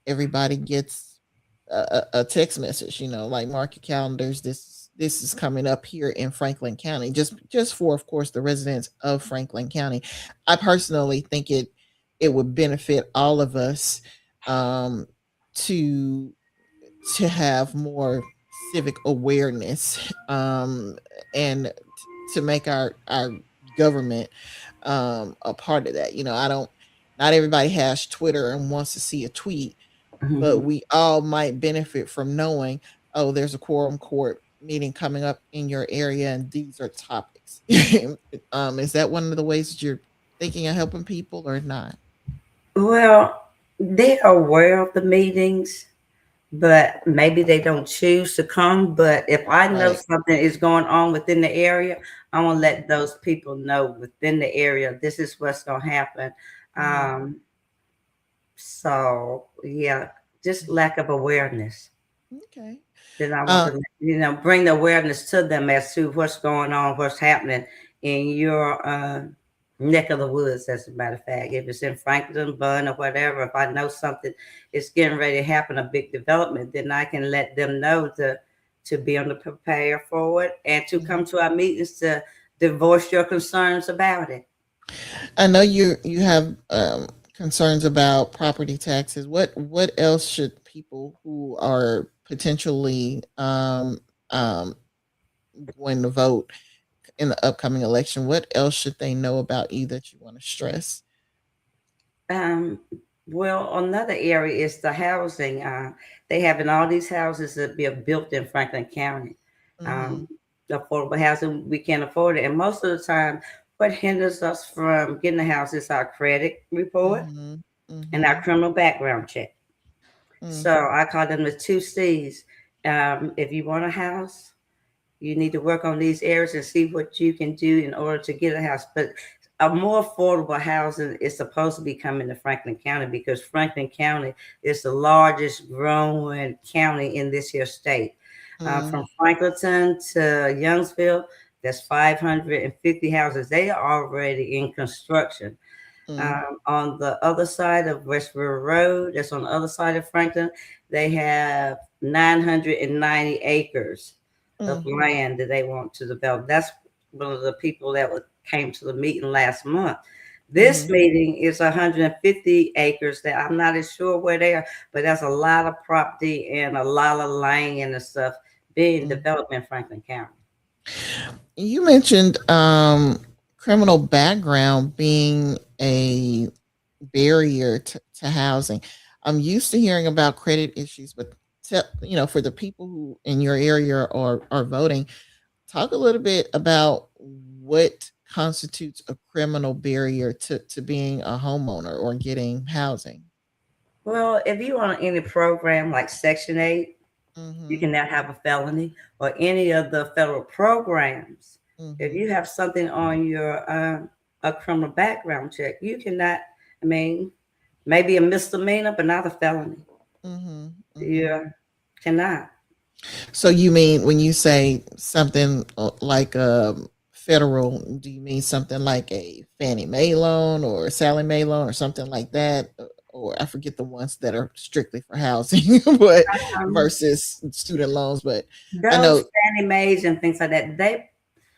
everybody gets a text message, like mark your calendars. This is coming up here in Franklin County, just for, of course, the residents of Franklin County. I personally think it would benefit all of us um, to have more civic awareness and to make our government a part of that. I don't not everybody has Twitter and wants to see a tweet, but Mhm. we all might benefit from knowing, oh, there's a quorum court meeting coming up in your area and these are topics. Is that one of the ways that you're thinking of helping people or not? Well, they're aware of the meetings, but maybe they don't choose to come. But if I know Right. something is going on within the area, I'm gonna let those people know within the area this is what's gonna happen. Mhm. So yeah, just lack of awareness. Okay. Then I want uh to, bring the awareness to them as to what's going on, what's happening in your neck of the woods. As a matter of fact, if it's in Franklin, Bun, or whatever, if I know something is getting ready to happen, a big development, then I can let them know to be on the prepare for it and to come mhm. to our meetings to voice your concerns about it. I know you have concerns about property taxes. What else should people who are potentially um, going to vote in the upcoming election? What else should they know about you that you want to stress? Um, Well, another area is the housing. They having all these houses that be built in Franklin County. Mm-hmm. Um, the affordable housing, we can't afford it. And most of the time, what hinders us from getting a house is our credit report Mm-hmm. and our Mm-hmm. criminal background check. Mm-hmm. So I call them the two C's. If you want a house, you need to work on these areas and see what you can do in order to get a house. But a more affordable housing is supposed to be coming to Franklin County because Franklin County is the largest growing county in this here state. From Franklinton to Youngsville, that's 550 houses. They are already in construction. Mm-hmm. On the other side of Westboro Road, that's on the other side of Franklin, they have 990 acres of Mm-hmm. land that they want to develop. That's one of the people that came to the meeting last month. This Mm-hmm. meeting is 150 acres that I'm not as sure where they are, but that's a lot of property and a lot of land and stuff being developed in Franklin County. You mentioned criminal background being a barrier to housing. I'm used to hearing about credit issues, but for the people who in your area are voting, talk a little bit about what constitutes a criminal barrier to being a homeowner or getting housing. Well, if you on any program like Section 8, you Mm-hmm. can now have a felony or any of the federal programs. If Mm-hmm. you have something on your a criminal background check, you cannot. I mean, maybe a misdemeanor, but not a felony. Mm-hmm. Mm-hmm. You cannot. So you mean when you say something like federal, do you mean something like a Fannie Mae loan or a Sally Mae loan or something like that? Or I forget the ones that are strictly for housing, but Um, versus student loans. But I those know. Fannie Mae's and things like that, they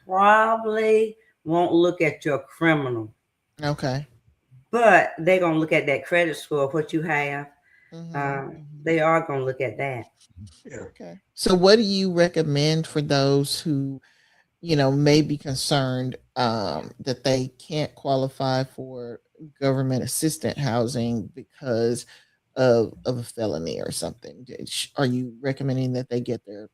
probably won't look at your criminal, Okay. but they're gonna look at that credit score, what you have. Mm-hmm. Um, Mm-hmm. they are gonna look at that. Yeah. Okay. So what do you recommend for those who may be concerned that they can't qualify for government assistant housing because of a felony or something? Are you recommending that they get their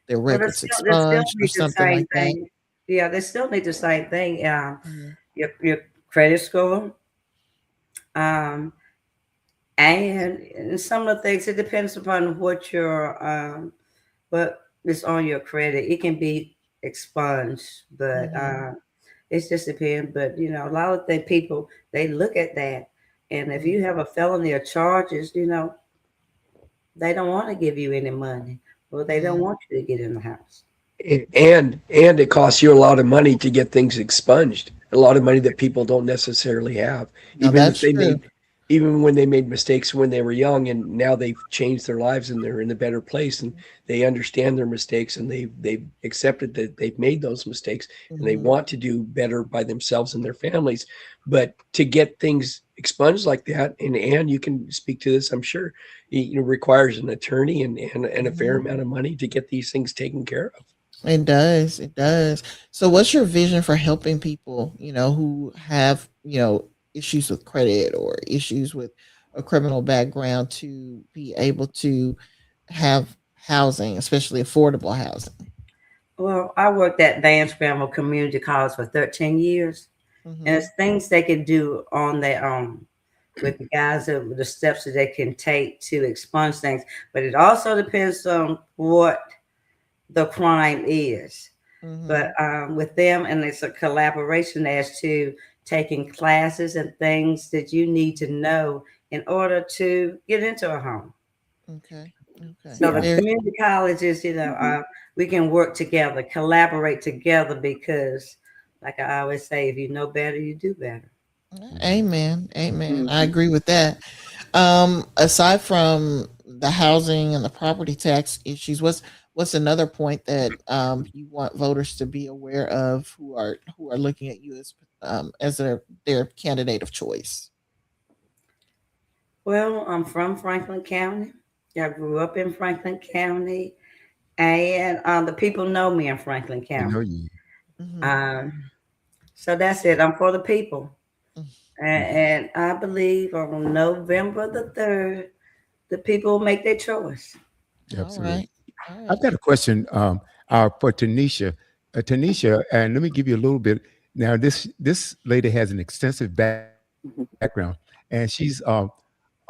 Well, records they still expunged or need the something same like that? thing. Yeah, they still need the same thing. Mhm. Your credit score, um, and some of the things. It depends upon what is on your credit. It can be expunged, but Mhm. it's just depend. But a lot of the people they look at that, and if Mhm. you have a felony or charges, they don't want to give you any money, or they don't Mhm. want you to get in the house. And it costs you a lot of money to get things expunged. A lot of money that people don't necessarily have, No, even if that's they true. made, even when they made mistakes when they were young, and now they've changed their lives and they're in a better place and they understand their mistakes and they've accepted that they've made those mistakes and they Mhm. want to do better by themselves and their families. But to get things expunged like that, and you can speak to this, I'm sure, requires an attorney and a fair Mhm. amount of money to get these things taken care of. It does. It does. So, what's your vision for helping people, who have, issues with credit or issues with a criminal background to be able to have housing, especially affordable housing? Well, I worked at Vance Grammar Community College for 13 years, and Mm-hmm. it's things they can do on their own with the guys of the steps that they can take to expunge things. But it also depends on what the crime is. But Mm-hmm. with them, and it's a collaboration as to taking classes and things that you need to know in order to get into a home. Okay. Okay. So the Yeah. Very. community colleges, Mhm. we can work together, collaborate together because, like I always say, if you know better, you do better. Amen. Amen. I Mhm. agree with that. Aside from the housing and the property tax issues, what's another point that you want voters to be aware of who are looking at you as their candidate of choice? Well, I'm from Franklin County. I grew up in Franklin County, and the people know me in Franklin I know County. you. Mm-hmm. Um, so that's it. I'm for the people. And I believe on November the 3rd, the people will make their choice. All Absolutely. right. All I've right. got a question for Tanisha. Tanisha, and let me give you a little bit. Now, this lady has an extensive background, and she's a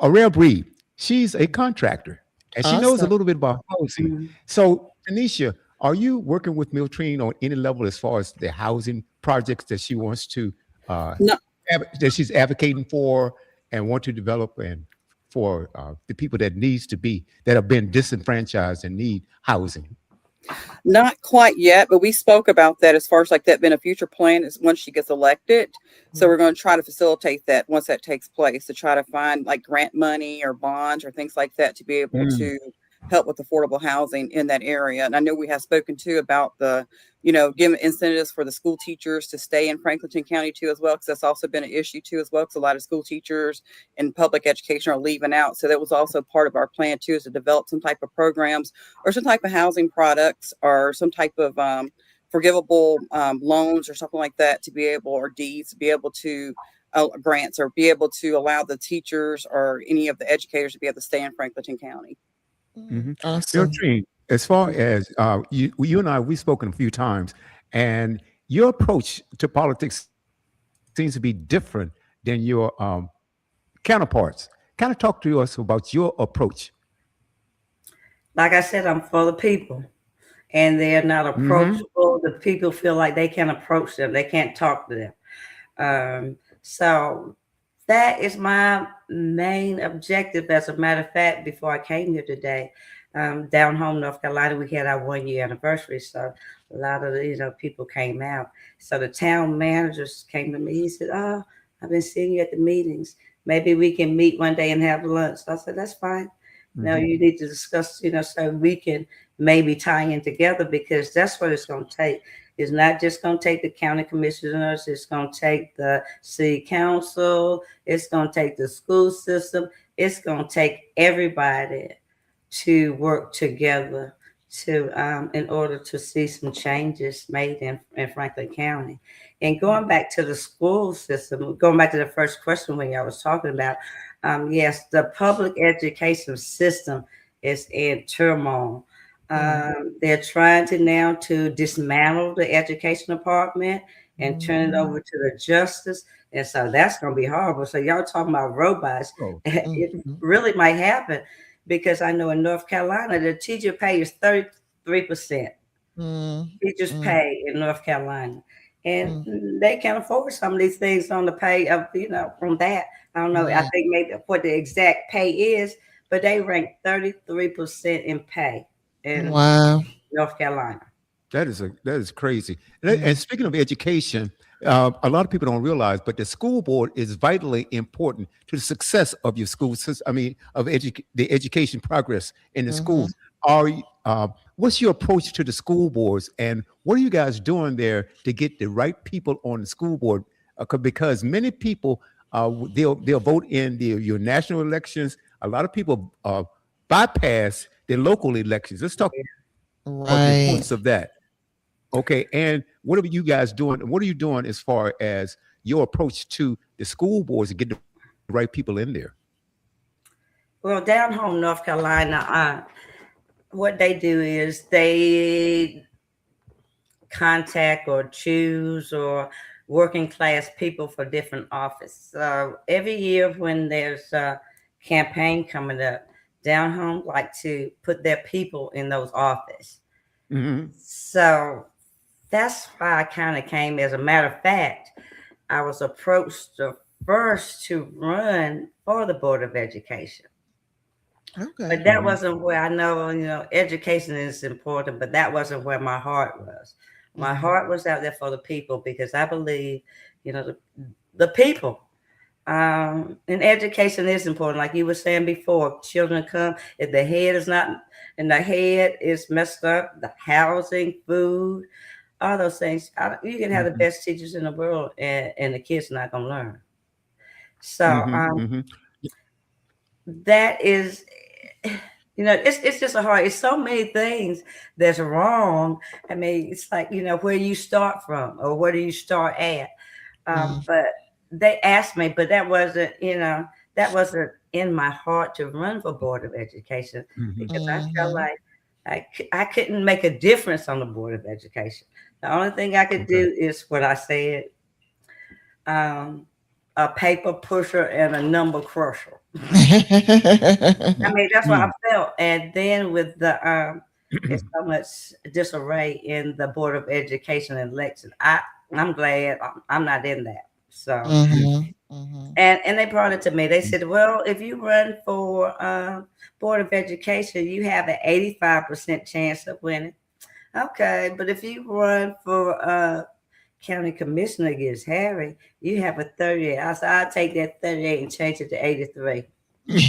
rare breed. She's a contractor, and she knows a Awesome. little bit about housing. Mhm. So, Tanisha, are you working with Miltrine on any level as far as the housing projects that she wants to No, that she's advocating for and want to develop and for the people that needs to be that have been disenfranchised and need housing? not quite yet, but we spoke about that as far as like that being a future plan is once she gets elected. So we're going to try to facilitate that once that takes place to try to find like grant money or bonds or things like that to be able Mm, to help with affordable housing in that area. And I know we have spoken too about the, giving incentives for the school teachers to stay in Franklinton County too as well, because that's also been an issue too as well, because a lot of school teachers in public education are leaving out. So that was also part of our plan too, is to develop some type of programs or some type of housing products or some type of forgivable loans or something like that to be able, or deeds to be able to grants or be able to allow the teachers or any of the educators to be able to stay in Franklinton County. mhm. Awesome. Miltrine, as far as you and I, we've spoken a few times, and your approach to politics seems to be different than your counterparts. Kind of talk to us about your approach. Like I said, I'm for the people, and they're not Hmm. approachable. The people feel like they can't approach them, they can't talk to them. So that is my main objective. As a matter of fact, before I came here today, down home North Carolina, we had our 1 year anniversary. So a lot of the, people came out. So the town managers came to me. He said, "Oh, I've been seeing you at the meetings. Maybe we can meet one day and have lunch." So I said, "That's fine. Now Hmm. you need to discuss, so we can maybe tie in together, because that's what it's going to take. It's not just going to take the county commissioners. It's going to take the city council. It's going to take the school system. It's going to take everybody to work together to in order to see some changes made in Franklin County. And going back to the school system, going back to the first question when I was talking about, yes, the public education system is in turmoil. They're trying to now to dismantle the education department and turn it over to the justice. And so that's going to be horrible. So y'all talking about robots. Oh, It really might happen, because I know in North Carolina, the teacher pay is 33%. Teachers pay in North Carolina. And they can't afford some of these things on the pay of, from that. I don't know. I think maybe what the exact pay is, but they rank 33% in pay in Wow. North Carolina. that is crazy. And speaking of education, a lot of people don't realize, but the school board is vitally important to the success of your school system. I mean, of the education progress in the schools. What's your approach to the school boards, and what are you guys doing there to get the right people on the school board? Because many people they'll vote in your national elections. A lot of people bypass the local elections. Let's talk about the Right. importance of that. Okay, and what are you guys doing? What are you doing as far as your approach to the school boards to get the right people in there? Well, down home North Carolina, what they do is they contact or choose or working class people for different office. So every year when there's a campaign coming up, down home like to put their people in those office. Hmm. So that's why I kind of came. As a matter of fact, I was approached the first to run for the Board of Education. Okay. But that wasn't where, I know, education is important, but that wasn't where my heart was. My heart was out there for the people, because I believe, the people. And education is important. Like you were saying before, children come, if the head is not, and the head is messed up, the housing, food, all those things, you can have the Hmm. best teachers in the world, and the kids not going to learn. So Hmm. Hmm. that is, it's just a hard, it's so many things that's wrong. It's like, where you start from or where do you start at. But they asked me, but that wasn't, that wasn't in my heart to run for Board of Education because I felt like I couldn't make a difference on the Board of Education. The only thing I could do is what I said, a paper pusher and a number crusher. I mean, that's what I felt. And then with the there's so much disarray in the Board of Education election. I'm glad I'm not in that. So and they brought it to me. They said, well, if you run for Board of Education, you have an 85% chance of winning. Okay, but if you run for county commissioner against Harry, you have a 38. I said, I'll take that 38 and change it to 83. So,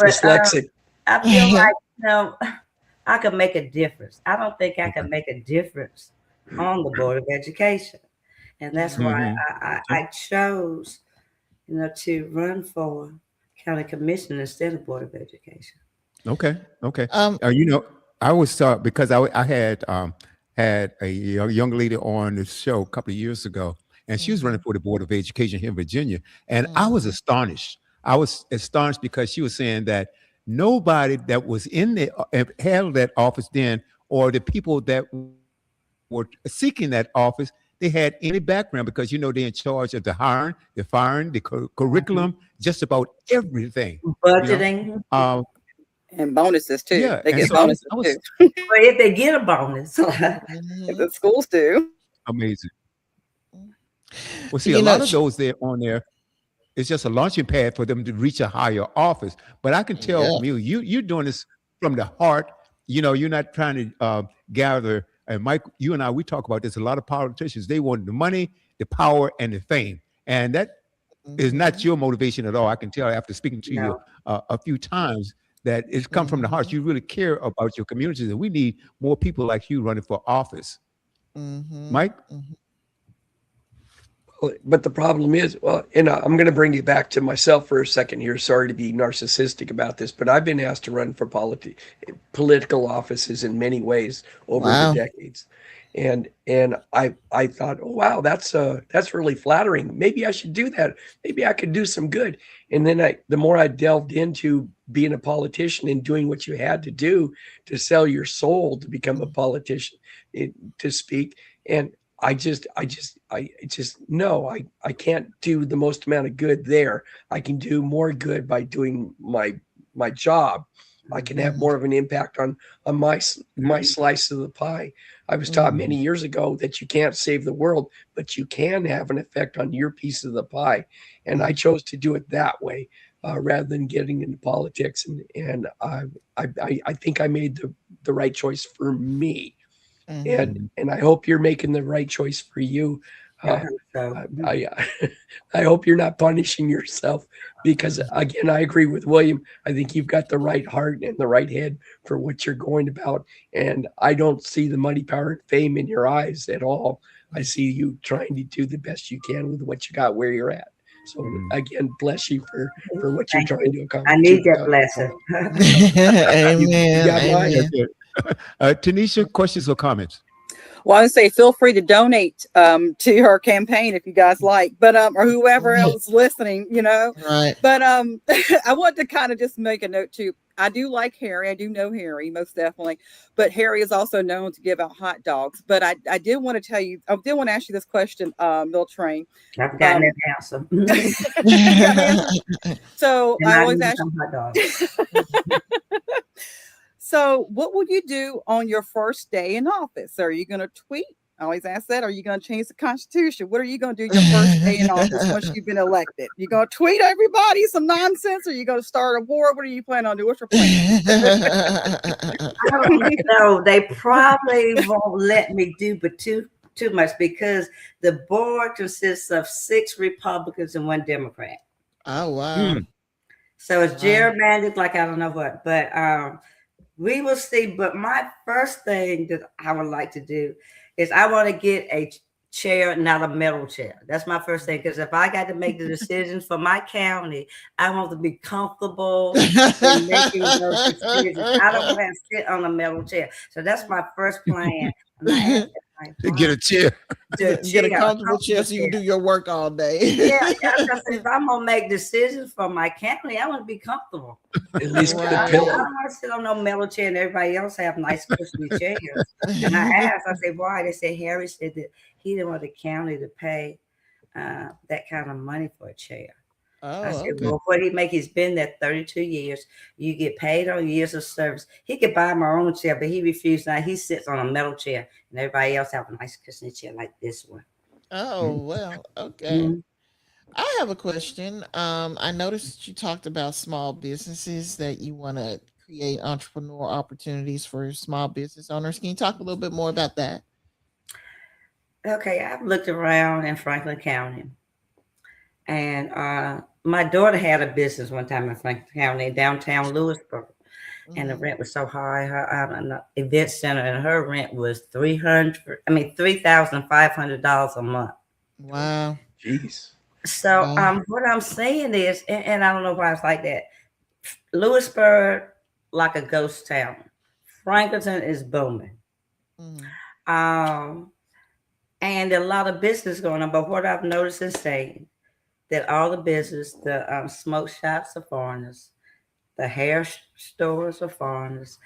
dyslexic. I feel like, I could make a difference. I don't think I can make a difference on the Board of Education. And that's why I chose, to run for county commissioner instead of Board of Education. Okay. I was because I had a young lady on the show a couple of years ago, and she was running for the Board of Education here in Virginia, and I was astonished. I was astonished because she was saying that nobody that was in there held that office then, or the people that were seeking that office, they had any background because they're in charge of the hiring, the firing, the curriculum, just about everything. Budgeting. And bonuses too. Yeah, they get so bonuses too. Well, if they get a bonus, if the schools do. Amazing. Well, see, a lot of those on there, it's just a launching pad for them to reach a higher office. But I can tell from you're doing this from the heart. You're not trying to gather. And Mike, you and I, we talk about this. A lot of politicians, they want the money, the power, and the fame, and that is not your motivation at all. I can tell after speaking to you a few times that it's come from the heart. You really care about your communities, and we need more people like you running for office. Mike? But the problem is, I'm going to bring you back to myself for a second here. Sorry to be narcissistic about this, but I've been asked to run for political offices in many ways over the decades. And I thought, oh, wow, that's really flattering. Maybe I should do that. Maybe I could do some good. And then the more I delved into being a politician and doing what you had to do to sell your soul to become a politician, to speak. And I just no, I can't do the most amount of good there. I can do more good by doing my job. I can have more of an impact on my slice of the pie. I was taught many years ago that you can't save the world, but you can have an effect on your piece of the pie. And I chose to do it that way rather than getting into politics. And I think I made the right choice for me. And I hope you're making the right choice for you. I hope you're not punishing yourself because, again, I agree with William. I think you've got the right heart and the right head for what you're going about. And I don't see the money, power, and fame in your eyes at all. I see you trying to do the best you can with what you got where you're at. So again, bless you for what you're trying to accomplish. I need that blessing. Amen. Tanisha, questions or comments? Well, I would say feel free to donate to her campaign if you guys like, but or whoever else listening, Right. But I want to kind of just make a note too. I do like Harry. I do know Harry most definitely, but Harry is also known to give out hot dogs. But I did want to tell you, I did want to ask you this question, Miltrain. I've gotten that answer. So I always ask hot dogs. So what will you do on your first day in office? Are you going to tweet? I always ask that. Are you going to change the Constitution? What are you going to do your first day in office once you've been elected? You going to tweet everybody some nonsense? Or are you going to start a war? What are you planning on doing? What's your plan? I don't know. They probably won't let me do but too much because the board consists of 6 Republicans and 1 Democrat. Oh, wow. So it's gerrymandered like I don't know what. But we will see. But my first thing that I would like to do is I want to get a chair, not a metal chair. That's my first thing. Because if I got to make the decisions for my county, I want to be comfortable in making those decisions. I don't want to sit on a metal chair. So that's my first plan. I'm not asking Like, To get a chair. the Get a chair, comfortable chair so you can do your work all day. Yeah, if I'm gonna make decisions for my county, I want to be comfortable. At least get a I pillow. don't want to sit on no metal chair and everybody else have nice cushy chairs. And I asked, I said, why? They said Harry said that he didn't want the county to pay that kind of money for a chair. I Oh, said, okay. well, what he make? He's been there 32 years. You get paid on years of service. He could buy my own chair, but he refused. Now he sits on a metal chair, and everybody else have a nice cushiony chair like this one. Oh, well, okay. Mhm. I have a question. I noticed you talked about small businesses that you want to create entrepreneur opportunities for small business owners. Can you talk a little bit more about that? Okay, I've looked around in Franklin County, and my daughter had a business one time in Franklin County, downtown Lewisburg, and the Mhm. rent was so high. Her event center, and her rent was $3,500 a month. Wow. Jeez. So Wow. what I'm saying is, and I don't know why it's like that. Lewisburg, like a ghost town. Franklinton is booming. Mhm. And a lot of business going on. But what I've noticed is saying that all the business, the smoke shops are foreigners, the hair stores are foreigners,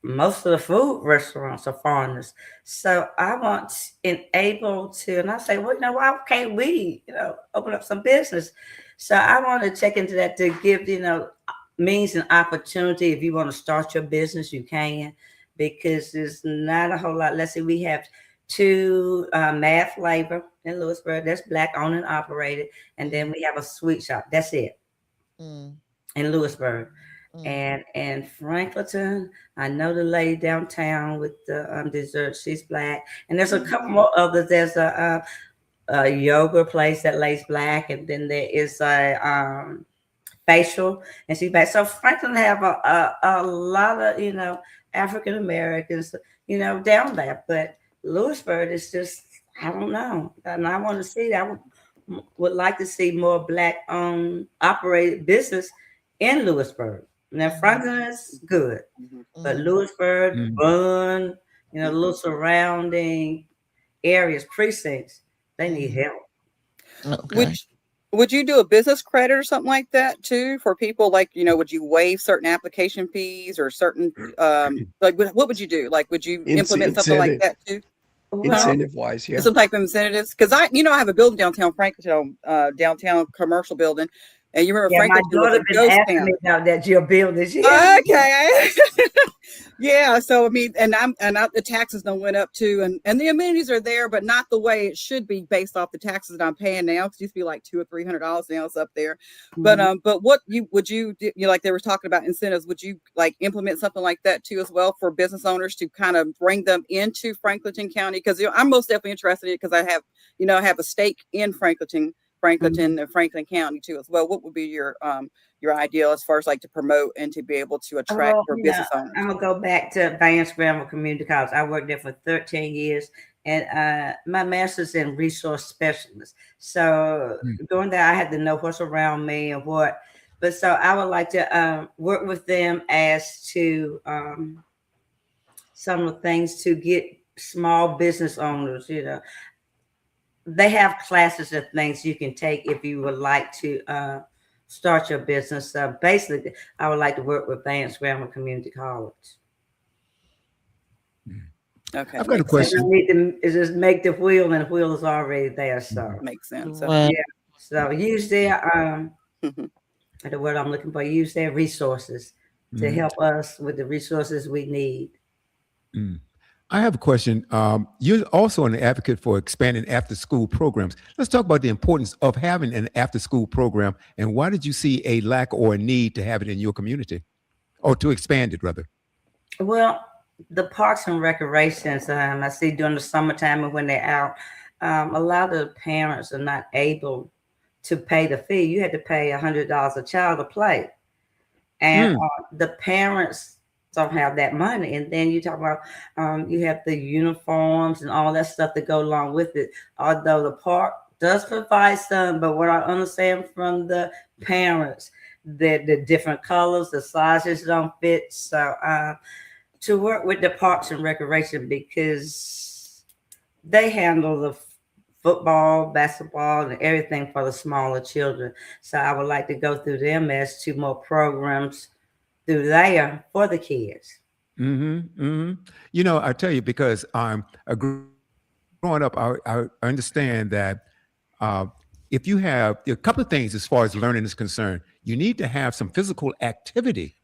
most of the food restaurants are foreigners. So I want and able to, and I say, well, why can't we, open up some business? So I want to check into that to give, means and opportunity. If you want to start your business, you can, because there's not a whole lot. Let's say we have two Mad Flavor in Lewisburg, that's Black owned and operated, and then we have a sweet shop. That's it Mm, in Lewisburg. mm, And Franklinton, I know the lady downtown with the dessert. She's Black, and there's a couple more others. There's a yoga place that lays Black, and then there is a facial, and she's Black. So Franklin have a lot of African Americans down there, but Lewisburg is just, I don't know, and I want to see that. Would like to see more Black owned operated business in Lewisburg. Now Franklin is good, but mm, Lewisburg, Mm. Boone, the little surrounding areas, precincts, they need mhm. help. Would Okay. would you do a business credit or something like that too for people? Like, would you waive certain application fees or certain like what would you do? Like, would you implement something like Incentive, that too? Huh? Well, incentive wise, yeah. Some type of incentives? Because I have a building downtown Franklinton, downtown commercial building, and you remember yeah, my Franklinton was daughter a been ghost asking town. me about that your building. Okay. Yeah. So I mean, the taxes don't went up too, and the amenities are there, but not the way it should be based off the taxes that I'm paying now. Because it used to be like $200 or $300 now it's up there. But what would you do? Like they were talking about incentives? Would you like implement something like that too as well for business owners to kind of bring them into Franklinton County? Because I'm most definitely interested in it because I have a stake in Franklinton and Franklin County too as well. What would be your ideal as far as like to promote and to be able to attract Well, for business owners? I'm gonna go back to Advanced Grammar Community College. I worked there for 13 years, and my master's in resource specialist. So Mm. going there, I had to know what's around me and what. But so I would like to work with them as to some of the things to get small business owners. They have classes and things you can take if you would like to start your business. Basically, I would like to work with Advanced Grammar Community College. Okay, I've got a makes sense. And I question. need to just make the wheel, and the wheel is already there. So Makes sense. Wow. yeah. So use their Mhm. the word I'm looking for. Use their resources to Mm. help us with the resources we need. Mm. I have a question. You're also an advocate for expanding after school programs. Let's talk about the importance of having an after school program, and why did you see a lack or a need to have it in your community, or to expand it rather? Well, the parks and recreations, I see during the summertime and when they're out, a lot of the parents are not able to pay the fee. You had to pay $100 a child to play, and Mm. the parents don't have that money. And then you talk about you have the uniforms and all that stuff that go along with it. Although the park does provide some, but what I understand from the parents that the different colors, the sizes don't fit. So to work with the Parks and Recreation, because they handle the football, basketball, and everything for the smaller children. So I would like to go through them as 2 more programs through there for the kids. You know, I tell you, because growing up, I understand that if you have a couple of things as far as learning is concerned, you need to have some physical activity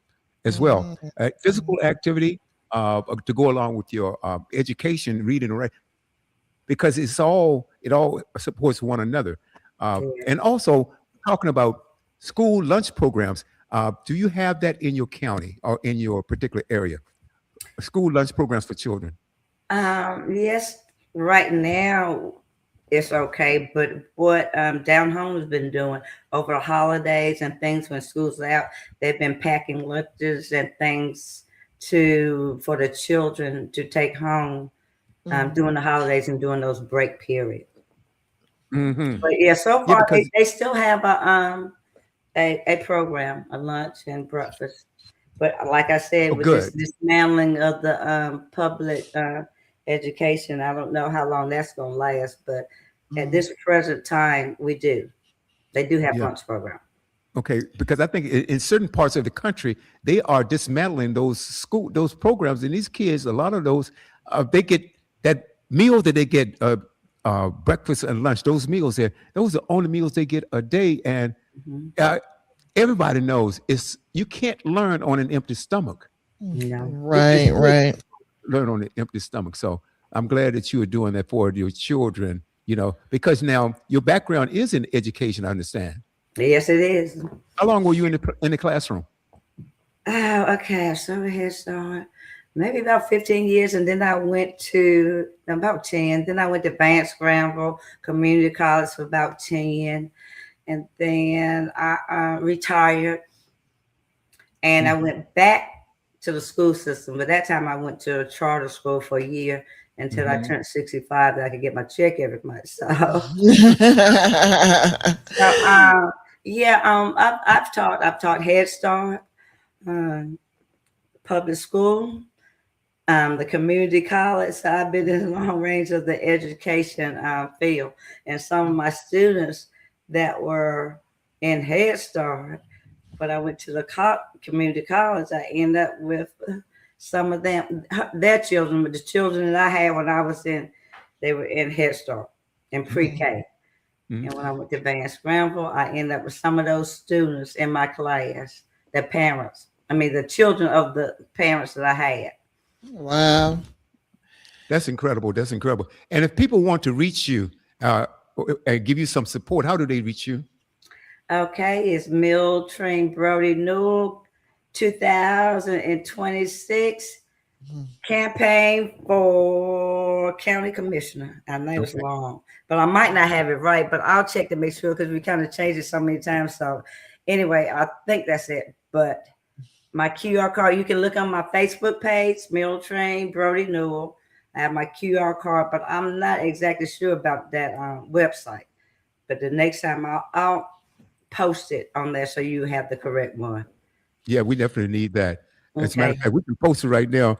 as well. Physical activity to go along with your education, reading and writing, because it all supports one another. And also talking about school lunch programs, do you have that in your county or in your particular area? School lunch programs for children? Yes, right now it's okay, but what Down Home has been doing over the holidays and things when school's out, they've been packing lunches and things for the children to take home during the holidays and during those break periods. But yeah, so far they still have a program, a lunch and breakfast. But like I said, with this dismantling of the public education, I don't know how long that's going to last. But at this present time, they do have lunch program. Okay, because I think in certain parts of the country, they are dismantling those programs, and these kids, a lot of those, they get that meal that they get, breakfast and lunch. Those meals those are the only meals they get a day, and everybody knows you can't learn on an empty stomach. Right. Learn on an empty stomach. So I'm glad that you are doing that for your children. You know, because now your background is in education. I understand. Yes, it is. How long were you in the classroom? Oh, okay. So Head Start, maybe about 15 years, and then I went to about 10. Then I went to Vance Granville Community College for about 10, and then I retired, and I went back to the school system. But that time I went to a charter school for a year until I turned 65, that I could get my check every month. So, I've taught Head Start, public school, the community college. So I've been in the long range of the education field, and some of my students that were in Head Start, but I went to the community college, I ended up with some of their children, but the children that I had when I was they were in Head Start and pre-K. And when I went to Vance Granville, I ended up with some of those students in my class, the children of the parents that I had. Wow. That's incredible. That's incredible. And if people want to reach you and give you some support, how do they reach you? Okay, it's Miltrain Brody Newell, 2026 campaign for county commissioner. I know it's long, but I might not have it right, but I'll check to make sure, because we kind of changed it so many times. So anyway, I think that's it. But my QR code, you can look on my Facebook page, Miltrain Brody Newell. I have my QR code, but I'm not exactly sure about that website. But the next time I'll post it on there so you have the correct one. Yeah, we definitely need that. As a matter Okay. of fact, we can post it right now.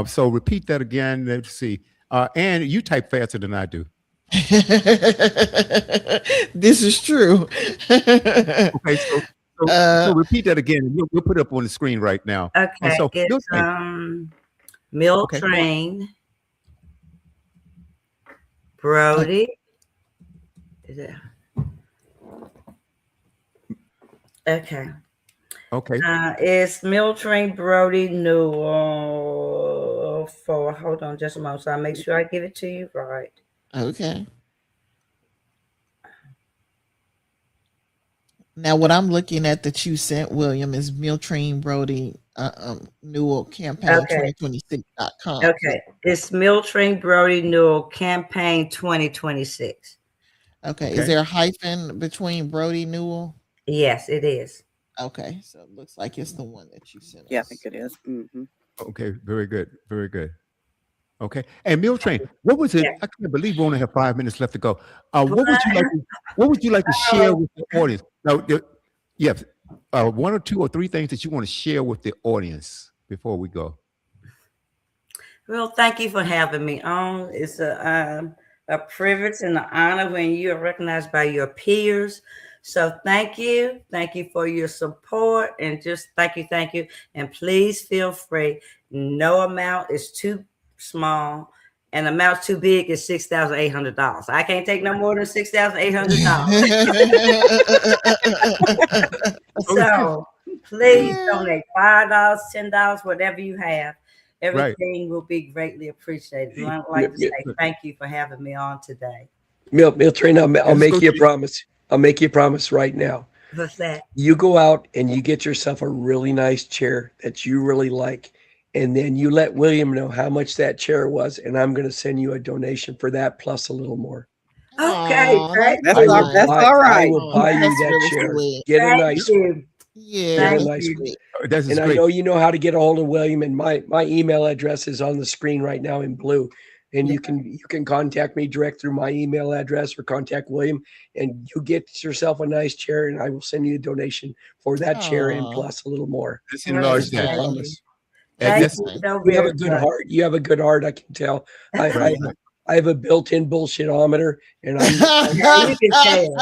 So repeat that again. Let's see. And you type faster than I do. This is true. Okay, so repeat that again, and we'll put it up on the screen right now. Okay, And so, it's Miltrain Brody. Is it? Okay. Okay. It's Miltrain Brody Newell hold on just a moment, so I make sure I give it to you right. Okay. Now, what I'm looking at that you sent, William, is Miltrain Brody Newell campaign 2026.com. Okay. It's Miltrain Brody Newell campaign 2026. Okay. Is there a hyphen between Brody Newell? Yes, it is. Okay. So it looks like it's the one that you sent. Yeah, I think it is. Okay. Very good. Very good. Okay. And Miltrain, what was it? I can't believe we only have 5 minutes left to go. What would you like to share with the audience? Now, yes, 1 or 2 or 3 things that you want to share with the audience before we go. Well, thank you for having me on. It's a privilege and an honor when you are recognized by your peers. So thank you. Thank you for your support and just thank you. And please feel free. No amount is too small. And amount too big is $6,800. I can't take no more than $6,800. So please donate $5, $10, whatever you have. Everything will be greatly appreciated. And I'd like to say thank you for having me on today. Miltrain, I'll make you a promise. I'll make you a promise right now. What's that? You go out and you get yourself a really nice chair that you really like. And then you let William know how much that chair was. And I'm going to send you a donation for that plus a little more. Okay, that's all right. I will buy you that really chair. sweet. Get a nice one. Yeah, Get a nice one. And I know you know how to get a hold of William, and my email address is on the screen right now in blue. And you can contact me direct through my email address or contact William, and you get yourself a nice chair, and I will send you a donation for that chair and plus a little more. Let's enlarge that. Thank you so You have very a good much. heart. You have a good heart. I can tell. I have a built-in bullshitometer, and I'm You can tell.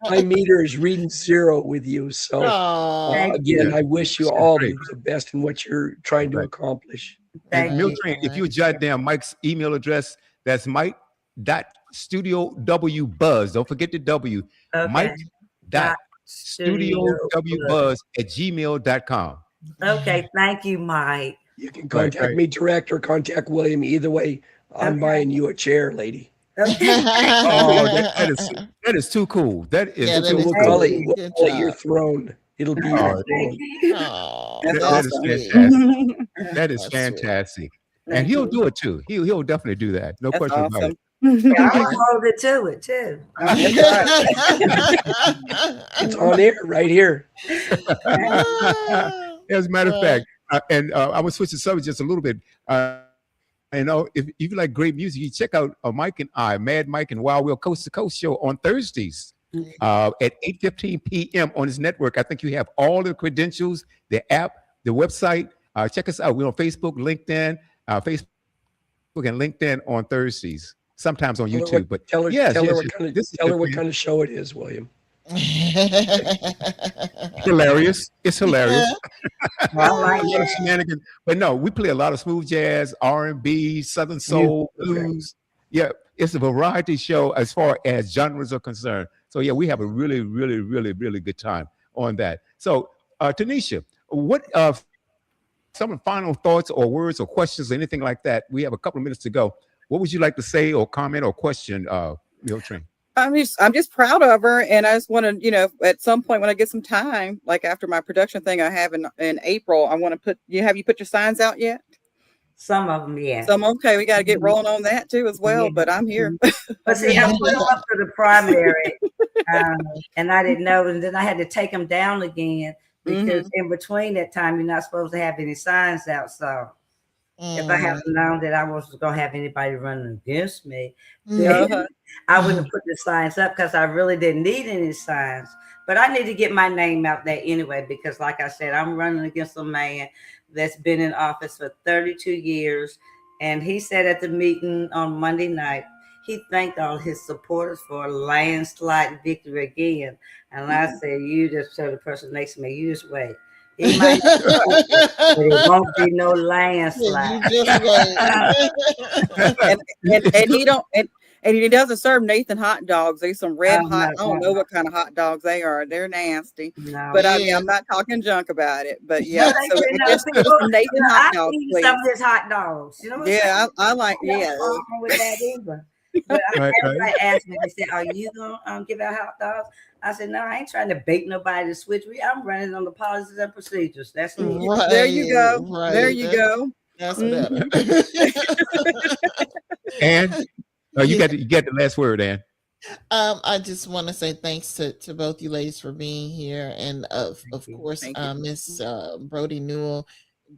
my meter is reading 0 with you. So again, I wish you all the best in what you're trying to accomplish. And Miltrain, if you jot down Mike's email address, that's Mike.studiowbuzz. Don't forget the W. Mike.studiowbuzz@gmail.com. Okay, thank you, Mike. You can contact me direct or contact William. Either way, I'm buying you a chair, lady. Oh, that is too cool. That is too we'll cool. call it your throne. It'll be your throne. That is fantastic. That is fantastic. And he'll do it too. He'll definitely do that. No question about it. Yeah, I'm gonna hold it to it too. It's on air right here. As a matter of fact, I'm gonna switch the subject just a little bit. If you like great music, you check out Mike and I, Mad Mike and Wild Will Coast to Coast show on Thursdays at 8:15 p.m. on his network. I think you have all the credentials, the app, the website. Check us out. We're on Facebook, LinkedIn, Facebook and LinkedIn on Thursdays. Sometimes on YouTube. But tell her what kind of show it is, William. Hilarious. It's hilarious. A lot of shenanigans. But no, we play a lot of smooth jazz, R&B, Southern soul, blues. Yeah, it's a variety show as far as genres are concerned. So yeah, we have a really, really, really, really good time on that. So Tanisha, what some final thoughts or words or questions or anything like that? We have a couple of minutes to go. What would you like to say or comment or question, Miltrain? I'm just proud of her, and I just want to, at some point when I get some time, like after my production thing I have in April, I want to put. Have you put your signs out yet? Some of them, yeah. Some okay. We got to get rolling on that too as well. But I'm here. But see, I put them up for the primary, and I didn't know, and then I had to take them down again because in between that time, you're not supposed to have any signs out. So if I had known that I wasn't going to have anybody running against me, I wouldn't have put the signs up because I really didn't need any signs. But I need to get my name out there anyway, because like I said, I'm running against a man that's been in office for 32 years. And he said at the meeting on Monday night, he thanked all his supporters for a landslide victory again. And I said, you just tell the person next to me, you just wait. It might but it won't be no landslide. And he doesn't serve Nathan hot dogs. There's some red hot. I don't know what kind of hot dogs they are. They're nasty. But I mean, I'm not talking junk about it. But yeah, so just some Nathan hot dogs, please. Some of his hot dogs. You know what I like. Yeah. With that either. But everybody asked me, they said, "Are you gonna give out hot dogs?" I said, "No, I ain't trying to bait nobody to switch me. I'm running on the policies and procedures. That's me." Right, there you go. Right. There you go. That's better. And you got the last word, Ann. I just want to say thanks to both you ladies for being here, and of course, Miss Brody Newell.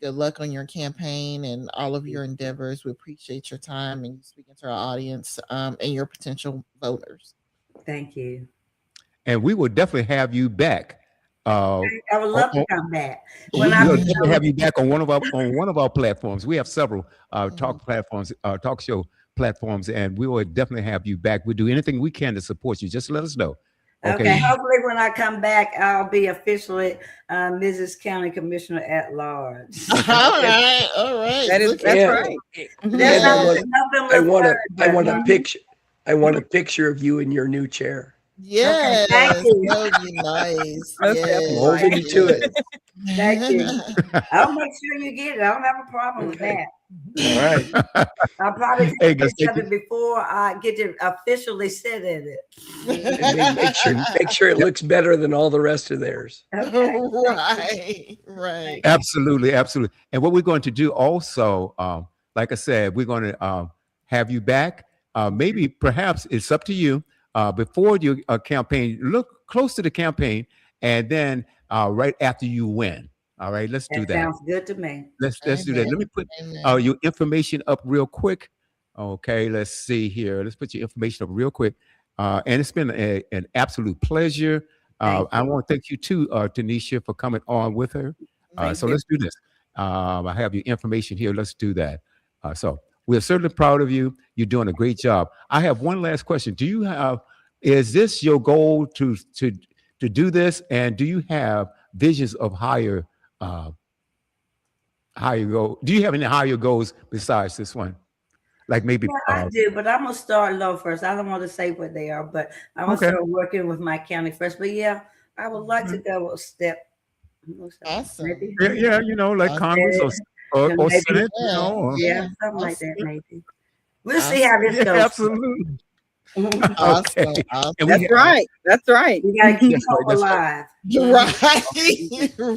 Good luck on your campaign and all of your endeavors. We appreciate your time and speaking to our audience and your potential voters. Thank you. And we will definitely have you back Uh, I would on, love to come back. we, When I, we'll definitely have you back on one of our platforms. We have several Mhm. talk platforms, talk show platforms, and we will definitely have you back. We'll do anything we can to support you. Just let us know. okay, hopefully when I come back, I'll be officially Mrs. County Commissioner at Large. All right, all right. That's Look that's at right. That's And I on want November I 3rd. want a picture. I want a picture of you in your new chair. yes, thank you. that would be nice. Most Yes, definitely. I'm holding you to it. Thank you. I'll make sure you get it. I don't have a problem with Okay. that. All right. I'll probably take Hey, a guys, picture thank of it before I get to officially sit in it. And make sure it looks better than all the rest of theirs. Okay. Right, right. Absolutely, absolutely. And what we're going to do also, like I said, we're going to have you back. Maybe, perhaps, it's up to you. Before your campaign, look close to the campaign, and then right after you win. All right, let's do That that. sounds good to me. Let's do that. Amen. Let me put Amen. your information up real quick. Okay, let's see here. Let's put your information up real quick. And it's been an absolute pleasure. Thank I you. want to thank you too, Tanisha, for coming on with her. Thank So you. let's do this. I have your information here. Let's do that. So we're certainly proud of you. You're doing a great job. I have one last question. Do you have? Is this your goal to do this? And do you have visions of higher goal? Do you have any higher goals besides this one? Like maybe Yeah, I do, but I'm gonna start low first. I don't want to say what they are, but I'm gonna okay. start working with my county first. But yeah, I would like to go a step. Awesome. Maybe, Yeah, like Awesome. Congress or maybe, Senate, Yeah, or yeah, something like that. awesome. Maybe we'll see how this yeah, goes. absolutely. Okay. Awesome. Awesome. And we That's right. That's right. You gotta keep that's right, hope that's right. alive. You're right.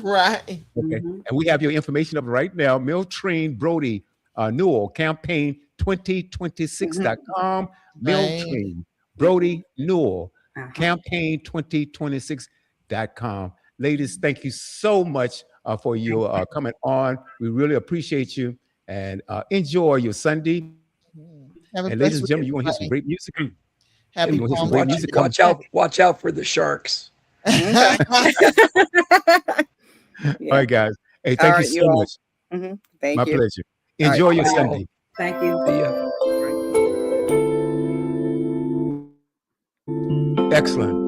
Right. Okay. Mhm. And we have your information up right now. Miltrain Brody Newell, campaign2026.com. Right. Miltrain Brody Newell, Uh-huh. campaign2026.com. Ladies, thank you so much for your coming on. We really appreciate you, and enjoy your Sunday. Have a And blessed ladies and week, gentlemen, you want to hear some everybody. great music? Happy You want to hear some Palm great Sunday. music? Come Watch out for the sharks. Okay. All Yeah. right, guys. Hey, All thank you right, so you all. much. Thank My you. pleasure. All right, Enjoy your bye, y'all. Sunday. Thank you. See ya. Excellent.